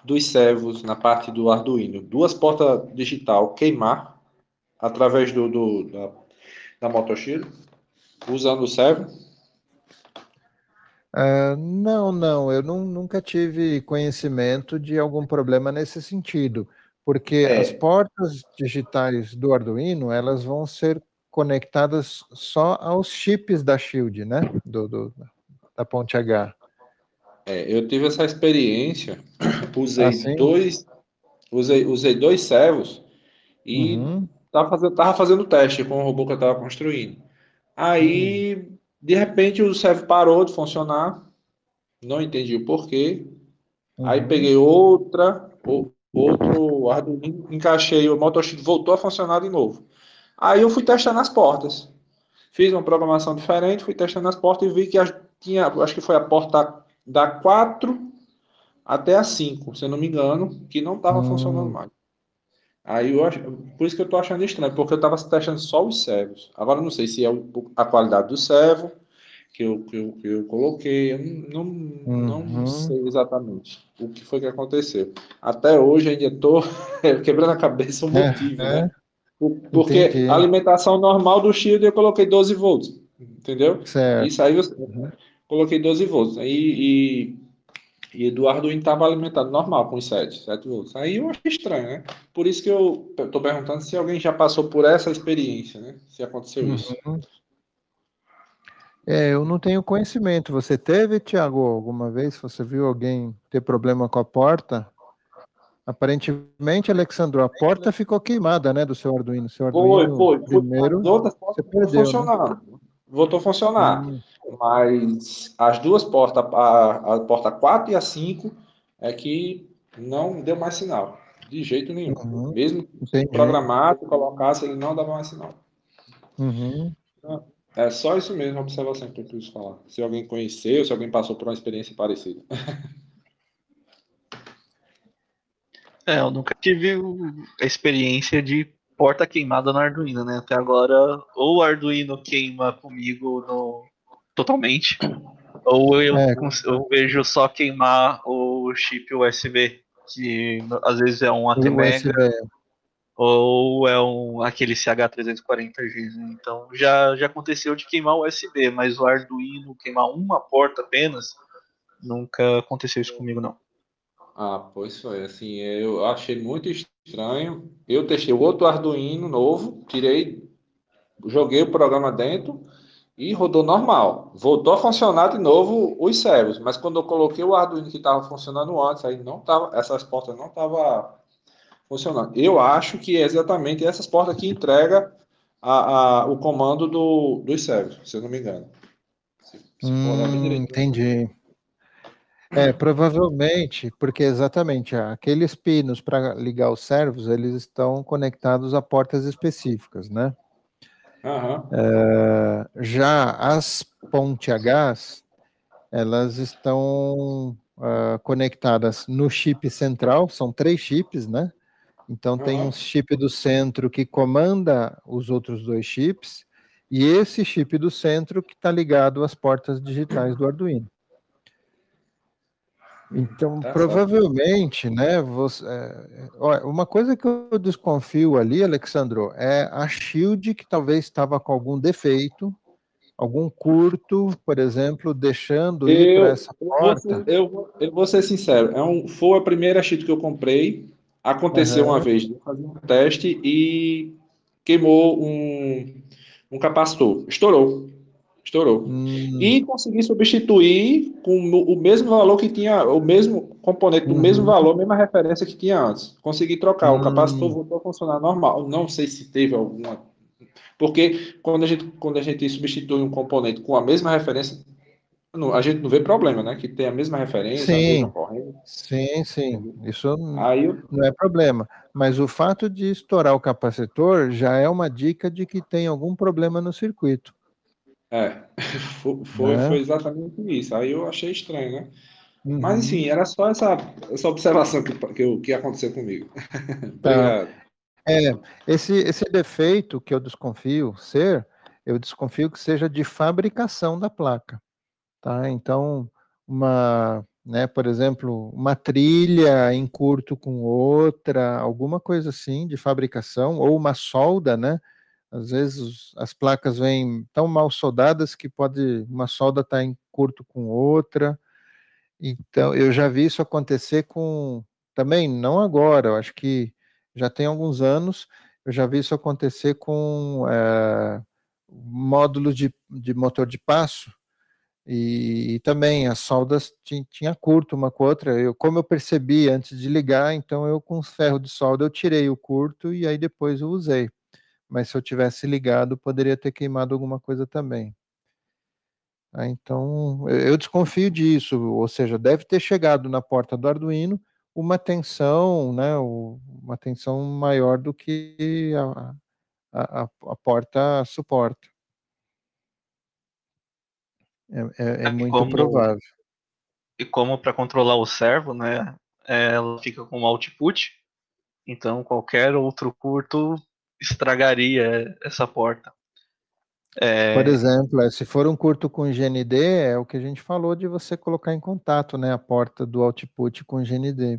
dos servos na parte do Arduino, 2 portas digital queimar através da MotoShield, usando o servo. Não, eu nunca tive conhecimento de algum problema nesse sentido, porque as portas digitais do Arduino, elas vão ser conectadas só aos chips da Shield, né, da ponte H. Eu tive essa experiência, Sim? usei 2 servos e Uhum. tava fazendo teste com o robô que eu estava construindo. Aí, de repente, o servo parou de funcionar, não entendi o porquê. Aí peguei outro Arduino, encaixei, o MotoShield voltou a funcionar de novo. Aí eu fui testar nas portas. Fiz uma programação diferente, fui testando as portas e vi que tinha, acho que foi a porta da 4 até a 5, se eu não me engano, que não estava funcionando mais. Aí por isso que eu estou achando estranho, porque eu estava testando só os servos. Agora eu não sei se é a qualidade do servo que eu coloquei, eu não sei exatamente o que foi que aconteceu. Até hoje ainda estou quebrando a cabeça o motivo, né? Porque a Entendi. alimentação normal do Shield eu coloquei 12 volts, entendeu? Certo. Isso aí eu coloquei 12 volts. E do Arduino estava alimentado normal, com os 7 volts. Aí eu achei estranho, né? Por isso que eu estou perguntando se alguém já passou por essa experiência, né? Se aconteceu isso. Eu não tenho conhecimento. Você teve, Thiago, alguma vez? Você viu alguém ter problema com a porta? Aparentemente, Alexandro, a porta ficou queimada, né, do seu Arduino. Seu Arduino Foi. primeiro, As outras você portas estão perdeu, né? funcionando. Voltou a funcionar. Hum, Mas as duas portas, a porta 4 e a 5, é que não deu mais sinal. De jeito nenhum. uhum, Mesmo entendi. programado, colocasse, ele não dava mais sinal. Uhum. É só isso mesmo, a observação que eu quis falar. Se alguém conheceu, se alguém passou por uma experiência parecida. Eu nunca tive a experiência de porta queimada no Arduino, né? Até agora, ou o Arduino queima comigo totalmente, ou É, eu vejo só queimar o chip USB, que às vezes é um o ATmega, USB. ou é aquele CH340G, né? Então já aconteceu de queimar o USB, mas o Arduino queimar uma porta apenas, nunca aconteceu isso comigo, não. Pois foi. Assim, eu achei muito estranho. Eu testei o outro Arduino novo, joguei o programa dentro e rodou normal. Voltou a funcionar de novo os servos, mas quando eu coloquei o Arduino que estava funcionando antes, aí não tava, essas portas não estavam funcionando. Eu acho que é exatamente essas portas que entrega o comando dos servos, se eu não me engano. Se for olhar bem direitinho. Entendi. Provavelmente, porque exatamente aqueles pinos para ligar os servos, eles estão conectados a portas específicas, né? Aham. Já as ponte a gás, elas estão conectadas no chip central, são 3 chips, né? Então tem um Aham. chip do centro que comanda os outros 2 chips, e esse chip do centro que está ligado às portas digitais do Arduino. Então, Tá certo. provavelmente, né, uma coisa que eu desconfio ali, Alexandro, é a shield que talvez estava com algum defeito, algum curto, por exemplo, deixando ir para Eu, essa eu, vou ser, porta. eu vou ser sincero, foi a primeira cheat que eu comprei. Aconteceu uma Aham. vez, eu fazia um teste e queimou um capacitor. Estourou. Estourou. Hum, E consegui substituir com o mesmo valor que tinha, o mesmo componente do mesmo uhum, valor, mesma referência que tinha antes. Consegui trocar. O capacitor hum, voltou a funcionar normal. Não sei se teve alguma. Porque quando a gente substitui um componente com a mesma referência, a gente não vê problema, né? Que tem a mesma referência, a mesma sim, corrente. sim. Entendeu? Isso Aí não é problema. Mas o fato de estourar o capacitor já é uma dica de que tem algum problema no circuito, é, foi né? exatamente isso. Aí eu achei estranho, né? Mas Uhum, enfim, era só essa observação que aconteceu comigo. tá. Obrigado. Esse defeito que eu desconfio que seja de fabricação da placa, tá? Então, né, por exemplo, uma trilha em curto com outra, alguma coisa assim de fabricação, ou uma solda, né? Às vezes as placas vêm tão mal soldadas que uma solda estar em curto com outra. Então, eu já vi isso acontecer também, não agora, eu acho que já tem alguns anos, eu já vi isso acontecer com módulo de motor de passo, e também as soldas tinha curto uma com a outra. Como eu percebi antes de ligar, então eu com ferro de solda eu tirei o curto e aí depois eu usei. Mas se eu tivesse ligado, poderia ter queimado alguma coisa também. Então, eu desconfio disso, ou seja, deve ter chegado na porta do Arduino uma tensão, né, uma tensão maior do que a porta suporta. É muito como- provável. E como para controlar o servo, né, ela fica com output, então qualquer outro curto estragaria essa porta. Por exemplo, se for um curto com GND, é o que a gente falou de você colocar em contato, né, a porta do output com GND.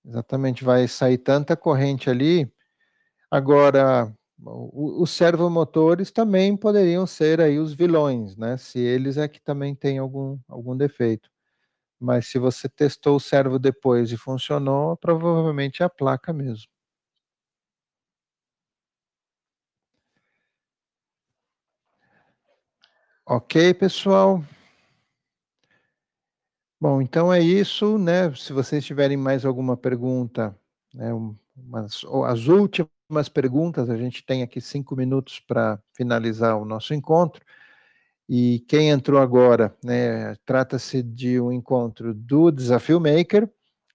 Exatamente, vai sair tanta corrente ali. Agora, os servomotores também poderiam ser aí os vilões, né? Se eles é que também têm algum defeito. Mas se você testou o servo depois e funcionou, provavelmente é a placa mesmo. Ok, pessoal? Bom, então é isso, né? Se vocês tiverem mais alguma pergunta, né, as últimas perguntas, a gente tem aqui 5 minutos para finalizar o nosso encontro. E quem entrou agora, né, trata-se de um encontro do Desafio Maker.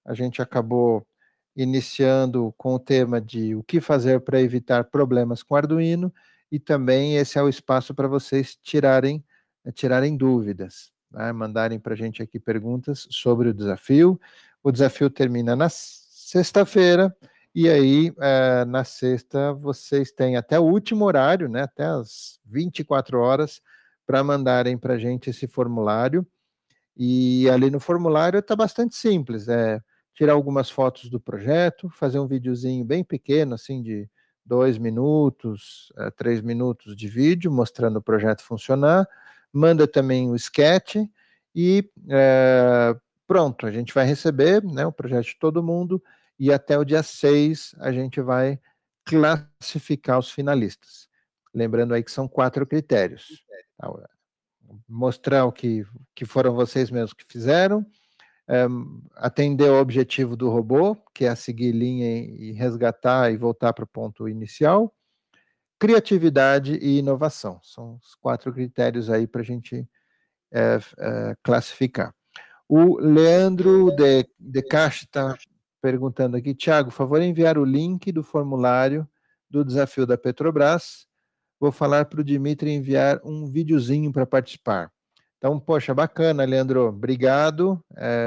A gente acabou iniciando com o tema de o que fazer para evitar problemas com Arduino, e também esse é o espaço para vocês tirarem dúvidas, né, mandarem para a gente aqui perguntas sobre o desafio. O desafio termina na sexta-feira, e aí na sexta vocês têm até o último horário, né, até as 24 horas, para mandarem para a gente esse formulário. E ali no formulário está bastante simples, tirar algumas fotos do projeto, fazer um videozinho bem pequeno, assim, de 2 minutos, 3 minutos de vídeo, mostrando o projeto funcionar, manda também o sketch e pronto, a gente vai receber, né, o projeto de todo mundo, e até o dia 6 a gente vai classificar os finalistas. Lembrando aí que são 4 critérios. Mostrar o que foram vocês mesmos que fizeram, atender o objetivo do robô, que é seguir linha e resgatar e voltar para o ponto inicial, criatividade e inovação. São os 4 critérios aí para a gente classificar. O Leandro de Caixa está perguntando aqui, Thiago, por favor, enviar o link do formulário do desafio da Petrobras. Vou falar para o Dimitri enviar um videozinho para participar. Então, poxa, bacana, Leandro, obrigado.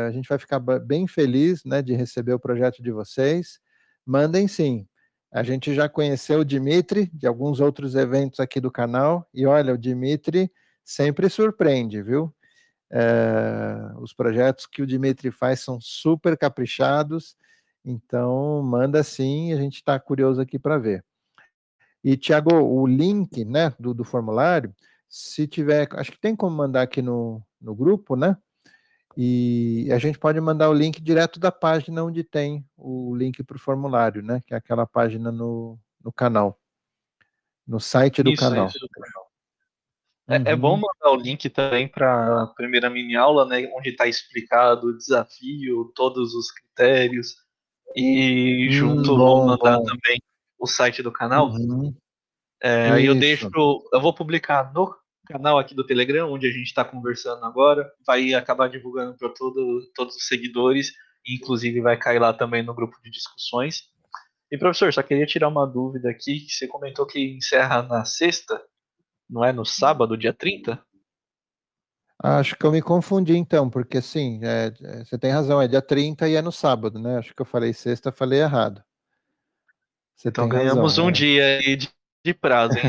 A gente vai ficar bem feliz, né, de receber o projeto de vocês. Mandem sim. A gente já conheceu o Dimitri de alguns outros eventos aqui do canal, e olha, o Dimitri sempre surpreende, viu? Os projetos que o Dimitri faz são super caprichados, então manda sim, a gente está curioso aqui para ver. E, Tiago, o link, né, do formulário, se tiver, acho que tem como mandar aqui no grupo, né? E a gente pode mandar o link direto da página onde tem o link para o formulário, né? Que é aquela página no canal, no site do canal. É bom mandar o link também para a primeira mini aula, né, onde está explicado o desafio, todos os critérios, e junto vou mandar também o site do canal. Uhum. Aí eu vou publicar no canal aqui do Telegram, onde a gente está conversando agora, vai acabar divulgando para todos os seguidores, e inclusive vai cair lá também no grupo de discussões. E professor, só queria tirar uma dúvida aqui, que você comentou que encerra na sexta, não é no sábado, dia 30? Acho que eu me confundi então, porque sim, você tem razão, é dia 30 e é no sábado, né? Acho que eu falei sexta, falei errado. Você Então tem razão. ganhamos um dia aí de prazo, hein?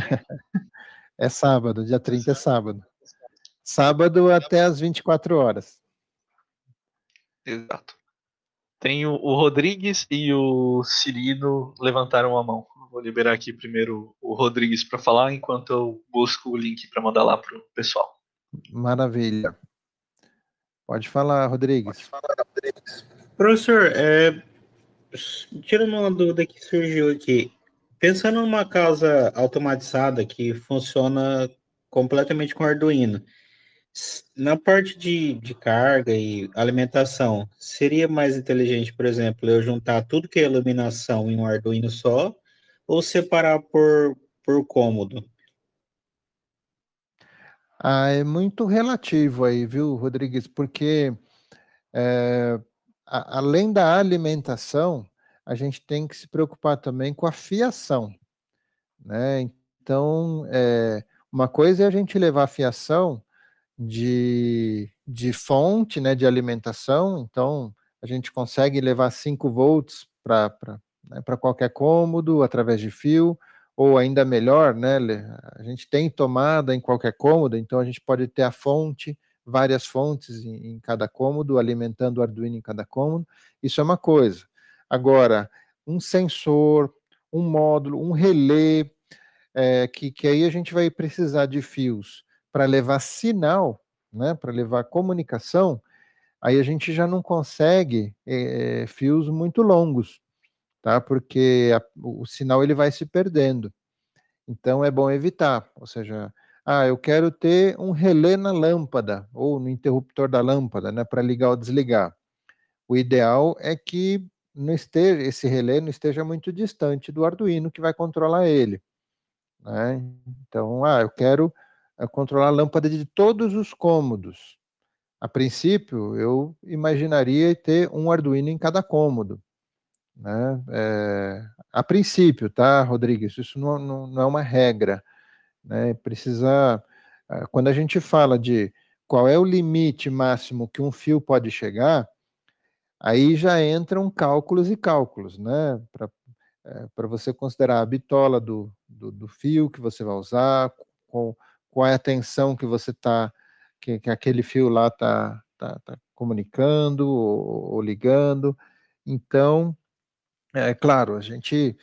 É sábado, dia 30 é sábado. Sábado até as 24 horas. Exato. Tem o Rodrigues e o Cirino levantaram a mão. Vou liberar aqui primeiro o Rodrigues para falar, enquanto eu busco o link para mandar lá pro pessoal. Maravilha. Pode falar, Rodrigues. Professor, tirando uma dúvida que surgiu aqui. Pensando numa casa automatizada que funciona completamente com Arduino, na parte de carga e alimentação, seria mais inteligente, por exemplo, eu juntar tudo que é iluminação em um Arduino só, ou separar por cômodo? É muito relativo aí, viu, Rodrigues? Porque além da alimentação, a gente tem que se preocupar também com a fiação, né? Então, uma coisa é a gente levar a fiação de fonte, né, de alimentação. Então, a gente consegue levar 5 volts para qualquer cômodo através de fio, ou ainda melhor, né, a gente tem tomada em qualquer cômodo, então a gente pode ter a fonte, várias fontes em cada cômodo, alimentando o Arduino em cada cômodo. Isso é uma coisa. Agora, um sensor, um módulo, um relé, que aí a gente vai precisar de fios para levar sinal, né, para levar comunicação. Aí a gente já não consegue fios muito longos, tá? Porque o sinal ele vai se perdendo. Então é bom evitar, ou seja, eu quero ter um relé na lâmpada ou no interruptor da lâmpada, né, para ligar ou desligar. O ideal é que esse relé não esteja muito distante do Arduino que vai controlar ele, né? Então, eu quero controlar a lâmpada de todos os cômodos. A princípio, eu imaginaria ter um Arduino em cada cômodo, né? A princípio, tá, Rodrigues? Isso não é uma regra, né? Quando a gente fala de qual é o limite máximo que um fio pode chegar, aí já entram cálculos e cálculos, né? Para você considerar a bitola do fio que você vai usar, qual é a tensão que você está, que aquele fio lá está comunicando ou ligando. Então, é claro, a gente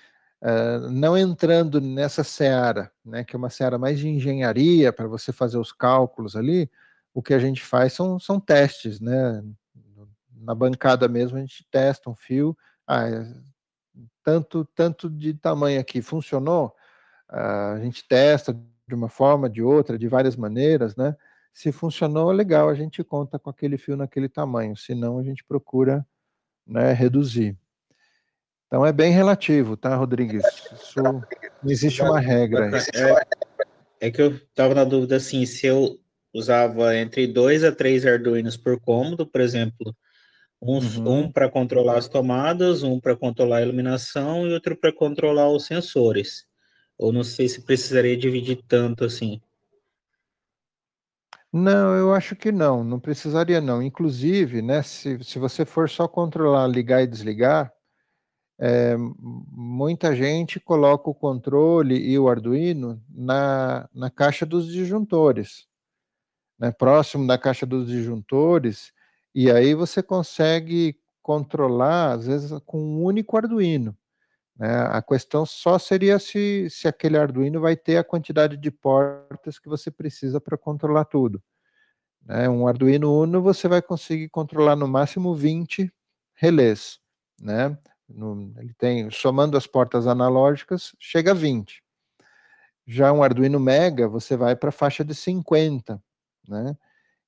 não entrando nessa seara, né, que é uma seara mais de engenharia para você fazer os cálculos ali, o que a gente faz são testes, né? Na bancada mesmo a gente testa um fio, tanto de tamanho aqui funcionou, a gente testa de uma forma, de outra, de várias maneiras, né? Se funcionou, legal, a gente conta com aquele fio naquele tamanho, senão a gente procura, né, reduzir. Então é bem relativo, tá, Rodrigues? Isso não existe uma regra. É que eu estava na dúvida assim, se eu usava entre 2 a 3 Arduinos por cômodo, por exemplo, um para controlar as tomadas, um para controlar a iluminação e outro para controlar os sensores. Ou não sei se precisaria dividir tanto assim. Não, eu acho que não precisaria não. Inclusive, né, se você for só controlar ligar e desligar, muita gente coloca o controle e o Arduino na caixa dos disjuntores, né, próximo da caixa dos disjuntores, e aí você consegue controlar, às vezes, com um único Arduino, né? A questão só seria se aquele Arduino vai ter a quantidade de portas que você precisa para controlar tudo, né? Um Arduino Uno você vai conseguir controlar no máximo 20 relés, né? Ele tem, somando as portas analógicas, chega a 20. Já um Arduino Mega, você vai para a faixa de 50, né?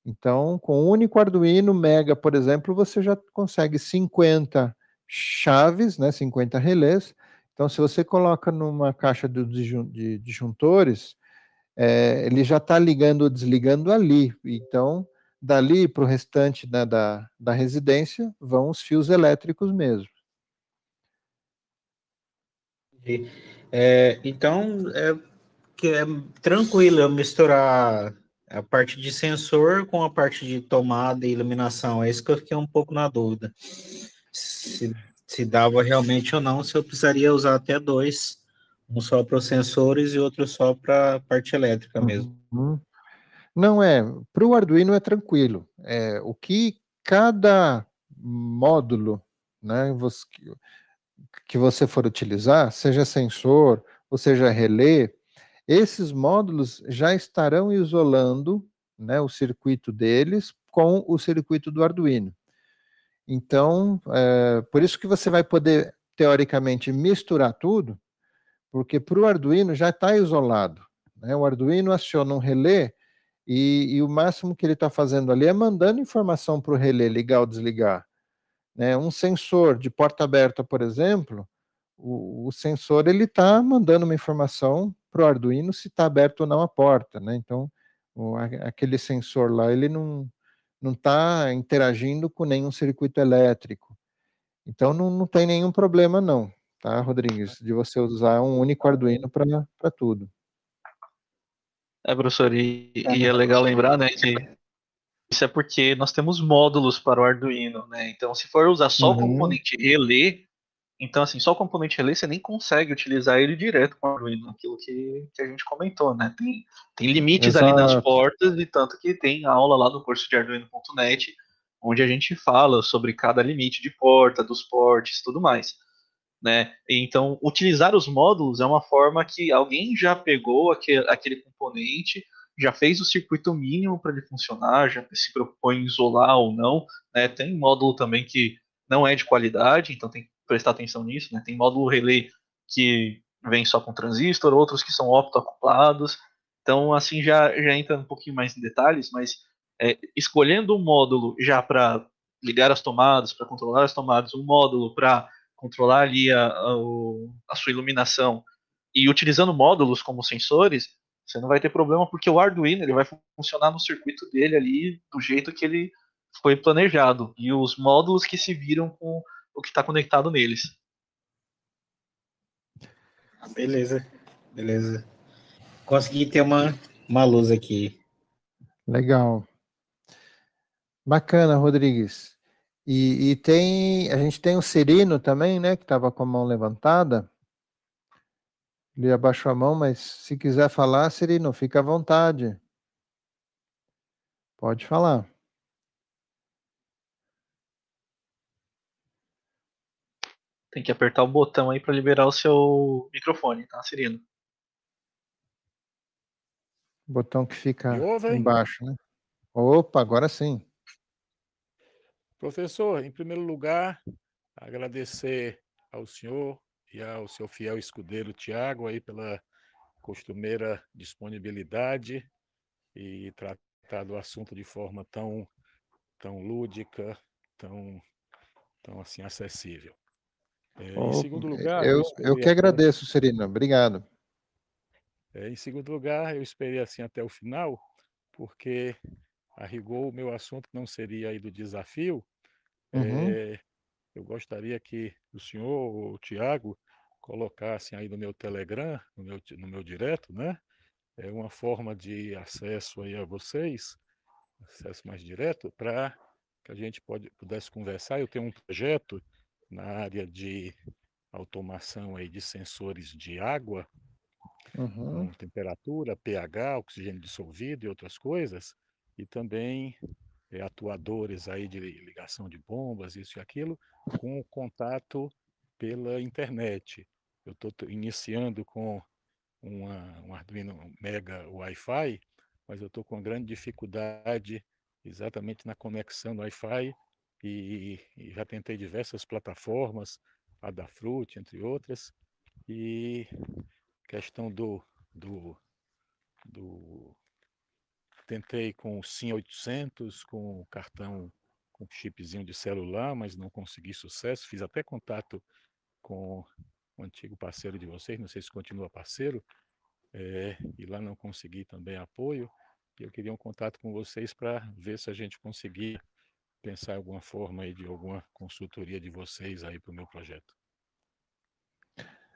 Então, com um único Arduino Mega, por exemplo, você já consegue 50 chaves, né, 50 relés. Então, se você coloca numa caixa de disjuntores, ele já está ligando ou desligando ali. Então, dali para o restante, né, da residência, vão os fios elétricos mesmo. Então, que é tranquilo eu misturar a parte de sensor com a parte de tomada e iluminação. É isso que eu fiquei um pouco na dúvida. Se dava realmente ou não, se eu precisaria usar até dois, um só para os sensores e outro só para a parte elétrica mesmo. Não para o Arduino é tranquilo. O que cada módulo, né, que você for utilizar, seja sensor ou seja relé, esses módulos já estarão isolando, né, o circuito deles com o circuito do Arduino. Então, por isso que você vai poder, teoricamente, misturar tudo, porque para o Arduino já está isolado, né? O Arduino aciona um relé e o máximo que ele está fazendo ali é mandando informação para o relé ligar ou desligar, né? Um sensor de porta aberta, por exemplo, o sensor ele está mandando uma informação para o Arduino se está aberto ou não a porta, né? Então, aquele sensor lá, ele não está interagindo com nenhum circuito elétrico. Então, não tem nenhum problema não, tá, Rodrigues, de você usar um único Arduino para tudo. Professor, e é legal lembrar, né, que isso é porque nós temos módulos para o Arduino, né? Então, se for usar só o Uhum, componente relé, então, assim, só o componente relé você nem consegue utilizar ele direto com o Arduino, aquilo que a gente comentou, né? Tem limites ali nas exato. portas, e tanto que tem aula lá no curso de Arduino.net, onde a gente fala sobre cada limite de porta, dos portes, tudo mais, né? Então, utilizar os módulos é uma forma que alguém já pegou aquele componente, já fez o circuito mínimo para ele funcionar, já se propõe em isolar ou não, né? Tem módulo também que não é de qualidade, então tem que prestar atenção nisso, né? Tem módulo relay que vem só com transistor, outros que são optoacoplados. Então, assim, já entra um pouquinho mais em detalhes, mas escolhendo um módulo já para ligar as tomadas, para controlar as tomadas, um módulo para controlar ali a sua iluminação e utilizando módulos como sensores, você não vai ter problema porque o Arduino ele vai funcionar no circuito dele ali do jeito que ele foi planejado e os módulos que se viram com o que está conectado neles. Beleza, beleza. Consegui ter uma luz aqui. Legal. Bacana, Rodrigues. A gente tem o Cirino também, né, que estava com a mão levantada. Ele abaixou a mão, mas se quiser falar, Cirino, fica à vontade. Pode falar. Tem que apertar o botão aí para liberar o seu microfone, tá, Cirino? O botão que Me fica ouvem? embaixo, né? Opa, agora sim. Professor, em primeiro lugar, agradecer ao senhor e ao seu fiel escudeiro Tiago aí pela costumeira disponibilidade e tratar do assunto de forma tão lúdica, tão, tão assim acessível. Em Opa, segundo lugar, eu que agradeço, Cirino. Obrigado. em segundo lugar, eu esperei assim até o final, porque a rigor o meu assunto não seria aí do desafio. Uhum. É, eu gostaria que o senhor ou o Tiago colocassem aí no meu Telegram, no meu direto, né? É uma forma de acesso aí a vocês, acesso mais direto, para que a gente pudesse conversar. Eu tenho um projeto na área de automação aí de sensores de água, Uhum. com temperatura, pH, oxigênio dissolvido e outras coisas, e também atuadores aí de ligação de bombas, isso e aquilo, com contato pela internet. Eu estou iniciando com um Arduino Mega Wi-Fi, mas eu estou com grande dificuldade exatamente na conexão do Wi-Fi e já tentei diversas plataformas, Adafruit, entre outras, e questão do, do tentei com o SIM 800, com o cartão com chipzinho de celular, mas não consegui sucesso. Fiz até contato com o antigo parceiro de vocês, não sei se continua parceiro, e lá não consegui também apoio. E eu queria um contato com vocês para ver se a gente conseguir pensar em alguma forma aí de alguma consultoria de vocês aí para o meu projeto.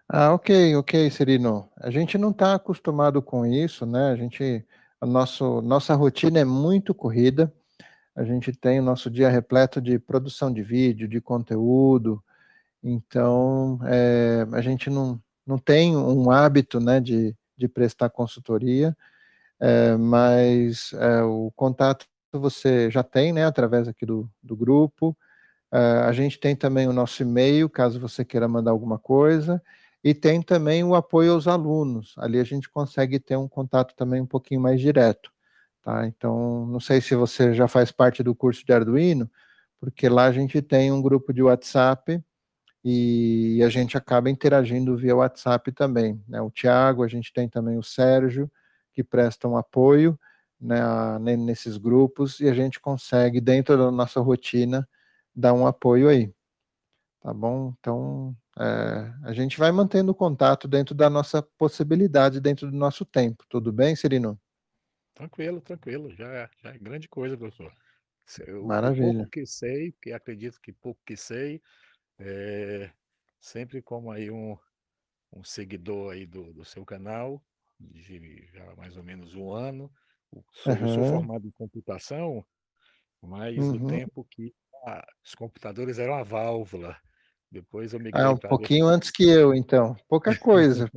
Ah, ok, Cirino. A gente não está acostumado com isso, né? Nossa rotina é muito corrida. A gente tem o nosso dia repleto de produção de vídeo, de conteúdo. Então, a gente não tem um hábito, né, de prestar consultoria, mas o contato você já tem, né, através aqui do grupo. A gente tem também o nosso e-mail, caso você queira mandar alguma coisa, e tem também o apoio aos alunos. Ali a gente consegue ter um contato também um pouquinho mais direto, tá? Então, não sei se você já faz parte do curso de Arduino, porque lá a gente tem um grupo de WhatsApp e a gente acaba interagindo via WhatsApp também, né? O Tiago, a gente tem também o Sérgio, que prestam apoio, né, nesses grupos, e a gente consegue, dentro da nossa rotina, dar um apoio aí, tá bom? Então, a gente vai mantendo o contato dentro da nossa possibilidade, dentro do nosso tempo. Tudo bem, Cirino? Tranquilo, tranquilo, já é grande coisa, professor. O pouco Maravilha. que sei, que acredito que pouco que sei, é, sempre como aí um seguidor aí do seu canal, de já mais ou menos um ano. Eu sou formado em computação, mas do tempo que os computadores eram a válvula. Depois eu migrei Um para a pouquinho antes que eu, então. Pouca coisa.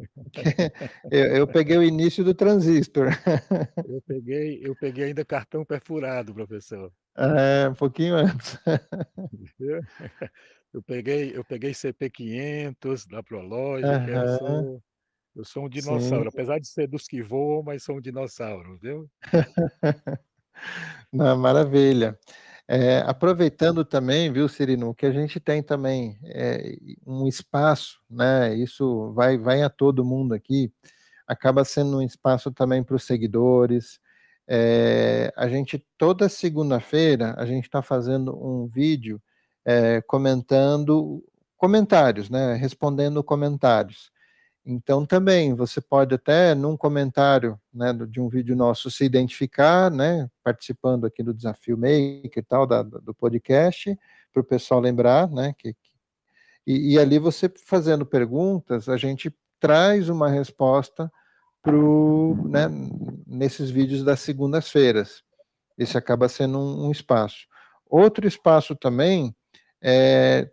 Eu peguei o início do transistor. Eu peguei ainda cartão perfurado, professor. Um pouquinho antes. Eu peguei CP500 da Prológica. Eu sou um Sim. dinossauro, apesar de ser dos que voam, mas sou um dinossauro, viu? Não, maravilha. Aproveitando também, viu, Cirino, que a gente tem também um espaço, né? Isso vai a todo mundo aqui, acaba sendo um espaço também para os seguidores. A gente, toda segunda-feira, a gente está fazendo um vídeo comentando comentários, né? Respondendo comentários. Então, também, você pode até, num comentário, né, de um vídeo nosso, se identificar, né, participando aqui do Desafio Maker e tal, do podcast, para o pessoal lembrar, né, e ali você fazendo perguntas, a gente traz uma resposta né, nesses vídeos das segundas-feiras. Esse acaba sendo um espaço. Outro espaço também,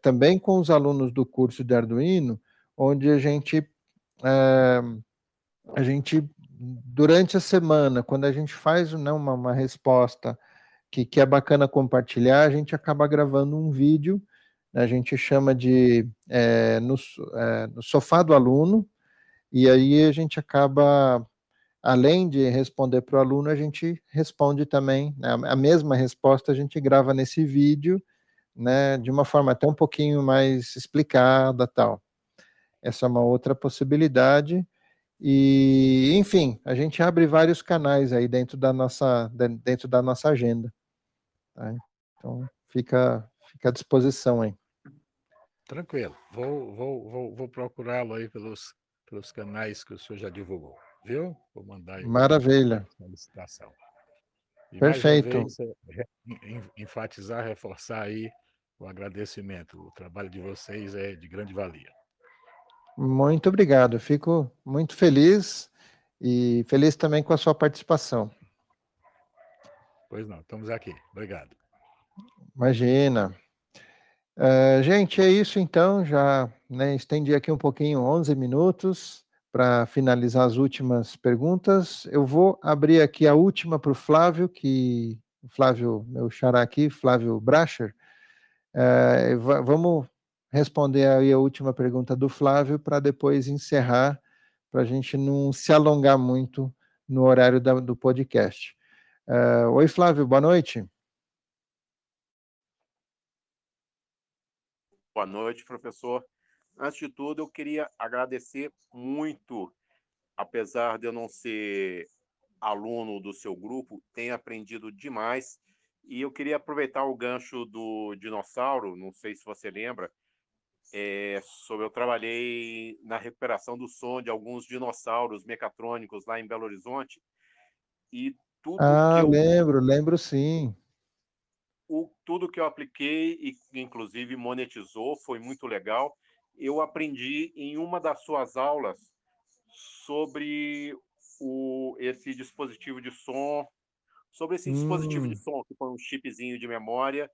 também com os alunos do curso de Arduino, onde a gente, durante a semana, quando a gente faz, né, uma resposta que é bacana compartilhar, a gente acaba gravando um vídeo, né, a gente chama de no sofá do aluno, e aí a gente acaba, além de responder para o aluno, a gente responde também, né, a mesma resposta a gente grava nesse vídeo, né, de uma forma até um pouquinho mais explicada, tal. Essa é uma outra possibilidade. E, enfim, a gente abre vários canais aí dentro da nossa agenda. Tá? Então, fica à disposição aí. Tranquilo. Vou procurá-lo aí pelos canais que o senhor já divulgou, viu? Vou mandar aí Maravilha. uma solicitação. E mais uma Perfeito. vez, enfatizar, reforçar aí o agradecimento. O trabalho de vocês é de grande valia. Muito obrigado. Eu fico muito feliz e feliz também com a sua participação. Pois não, estamos aqui. Obrigado. Imagina. Gente, é isso então. Já, né, estendi aqui um pouquinho, 11 minutos, para finalizar as últimas perguntas. Eu vou abrir aqui a última para o Flávio, o Flávio, meu xará aqui, Flávio Bracher. Vamos responder aí a última pergunta do Flávio para depois encerrar, para a gente não se alongar muito no horário do podcast. Oi, Flávio, boa noite. Boa noite, professor. Antes de tudo, eu queria agradecer muito, apesar de eu não ser aluno do seu grupo, tenho aprendido demais. E eu queria aproveitar o gancho do dinossauro, não sei se você lembra, eu trabalhei na recuperação do som de alguns dinossauros mecatrônicos lá em Belo Horizonte, e tudo que eu Lembro sim. tudo que eu apliquei e inclusive monetizou foi muito legal. Eu aprendi em uma das suas aulas sobre esse dispositivo de som, que foi um chipzinho de memória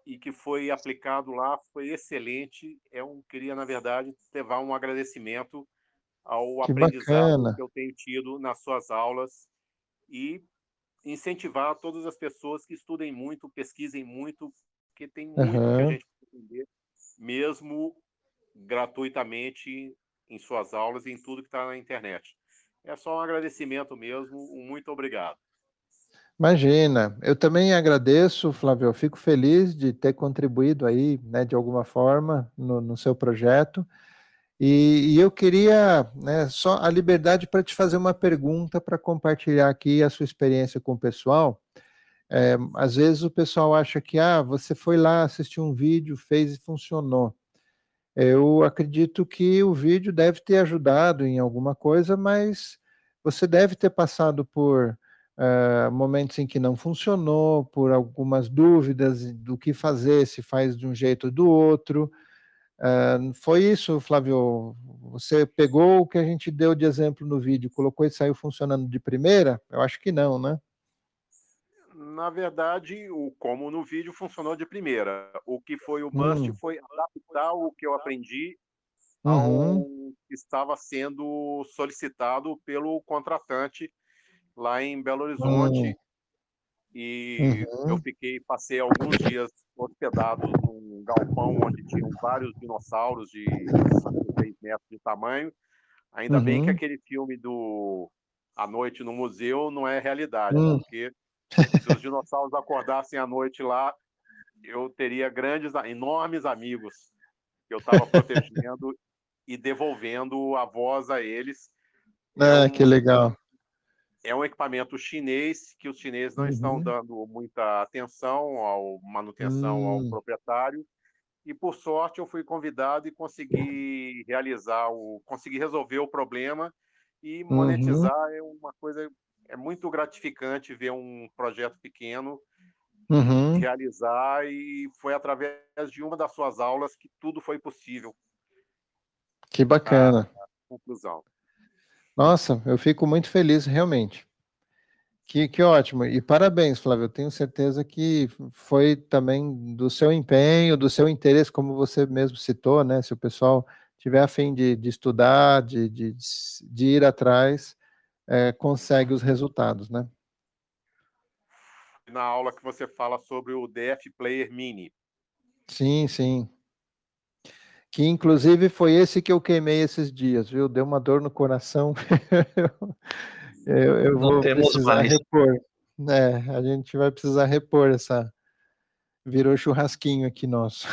e que foi aplicado lá, foi excelente. Eu queria, na verdade, levar um agradecimento ao Que aprendizado bacana. que eu tenho tido nas suas aulas e incentivar todas as pessoas que estudem muito, pesquisem muito, porque tem muito que a gente pode aprender, mesmo gratuitamente em suas aulas e em tudo que está na internet. É só um agradecimento mesmo, um muito obrigado. Imagina, eu também agradeço, Flávio, eu fico feliz de ter contribuído aí, né, de alguma forma no seu projeto, e eu queria, né, só a liberdade para te fazer uma pergunta para compartilhar aqui a sua experiência com o pessoal. Às vezes o pessoal acha que, você foi lá, assistiu um vídeo, fez e funcionou. Eu acredito que o vídeo deve ter ajudado em alguma coisa, mas você deve ter passado por momentos em que não funcionou, por algumas dúvidas do que fazer, se faz de um jeito ou do outro. Foi isso, Flávio? Você pegou o que a gente deu de exemplo no vídeo, colocou e saiu funcionando de primeira? Eu acho que não, né? Na verdade, como no vídeo funcionou de primeira. O que foi o must foi adaptar o que eu aprendi ao que estava sendo solicitado pelo contratante lá em Belo Horizonte. E eu passei alguns dias hospedado num galpão onde tinham vários dinossauros de 5, 6 metros de tamanho. Ainda bem que aquele filme do A Noite no Museu não é realidade, porque se os dinossauros acordassem à noite lá, eu teria enormes amigos que eu estava protegendo e devolvendo a voz a eles. Que legal. É um equipamento chinês que os chineses não estão dando muita atenção manutenção ao proprietário. E, por sorte, eu fui convidado e consegui consegui resolver o problema e monetizar. É uma coisa, é muito gratificante ver um projeto pequeno realizar, e foi através de uma das suas aulas que tudo foi possível. Que bacana. A conclusão. Nossa, eu fico muito feliz, realmente. Que ótimo. E parabéns, Flávio. Eu tenho certeza que foi também do seu empenho, do seu interesse, como você mesmo citou, né? Se o pessoal tiver a fim de estudar, de ir atrás, consegue os resultados, né? Na aula que você fala sobre o DF Player Mini. Sim, sim. Que inclusive foi esse que eu queimei esses dias, viu? Deu uma dor no coração. Eu vou precisar repor. A gente vai precisar repor essa. Virou churrasquinho aqui nosso.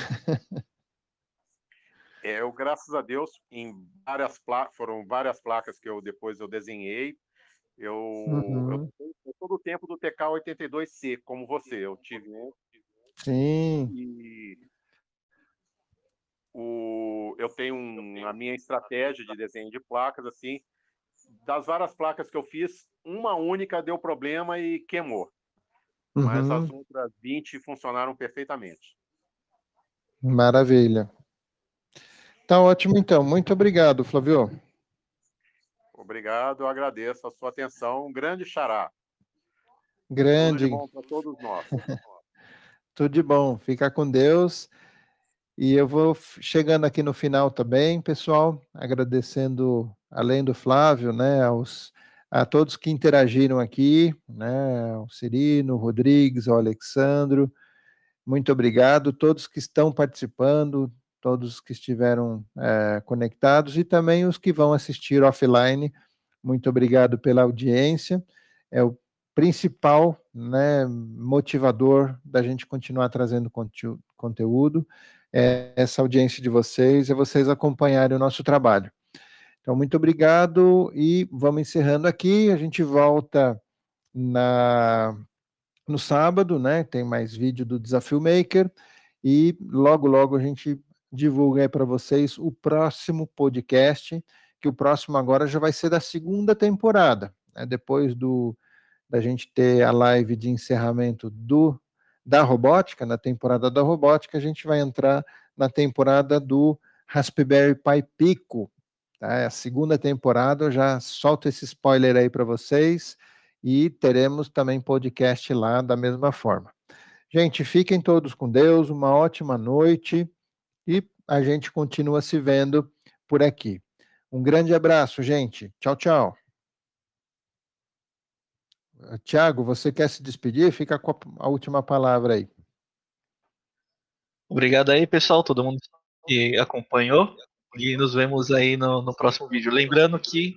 Eu, graças a Deus, foram várias placas que depois eu desenhei. Eu todo o tempo do TK82C, como você, eu tive um. Sim. E eu tenho a minha estratégia de desenho de placas, assim, das várias placas que eu fiz, uma única deu problema e queimou. Mas as outras 20 funcionaram perfeitamente. Maravilha. Tá ótimo, então. Muito obrigado, Flávio. Obrigado, eu agradeço a sua atenção. Um grande xará. Grande. Tudo de bom para todos nós. Tudo de bom. Fica com Deus. E eu vou chegando aqui no final também, pessoal, agradecendo, além do Flávio, né, a todos que interagiram aqui, né, o Cirino, o Rodrigues, o Alexandro, muito obrigado, todos que estão participando, todos que estiveram conectados e também os que vão assistir offline, muito obrigado pela audiência, é o principal, né, motivador da gente continuar trazendo conteúdo, essa audiência de vocês, vocês acompanharem o nosso trabalho. Então, muito obrigado e vamos encerrando aqui, a gente volta no sábado, né, tem mais vídeo do Desafio Maker e logo a gente divulga aí para vocês o próximo podcast, que o próximo agora já vai ser da segunda temporada, né, depois da gente ter a live de encerramento da robótica, na temporada da robótica, a gente vai entrar na temporada do Raspberry Pi Pico, tá? É a segunda temporada, eu já solto esse spoiler aí para vocês, e teremos também podcast lá da mesma forma. Gente, fiquem todos com Deus, uma ótima noite, e a gente continua se vendo por aqui. Um grande abraço, gente. Tchau, tchau. Tiago, você quer se despedir? Fica com a última palavra aí. Obrigado aí, pessoal, todo mundo que acompanhou, e nos vemos aí no próximo vídeo. Lembrando que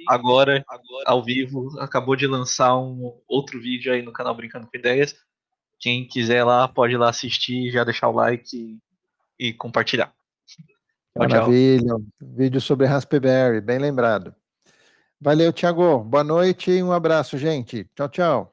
agora, ao vivo, acabou de lançar um outro vídeo aí no canal Brincando com Ideias. Quem quiser lá, pode ir lá assistir, já deixar o like e compartilhar. Tchau, Maravilha, tchau. Vídeo sobre Raspberry, bem lembrado. Valeu, Tiago. Boa noite e um abraço, gente. Tchau, tchau.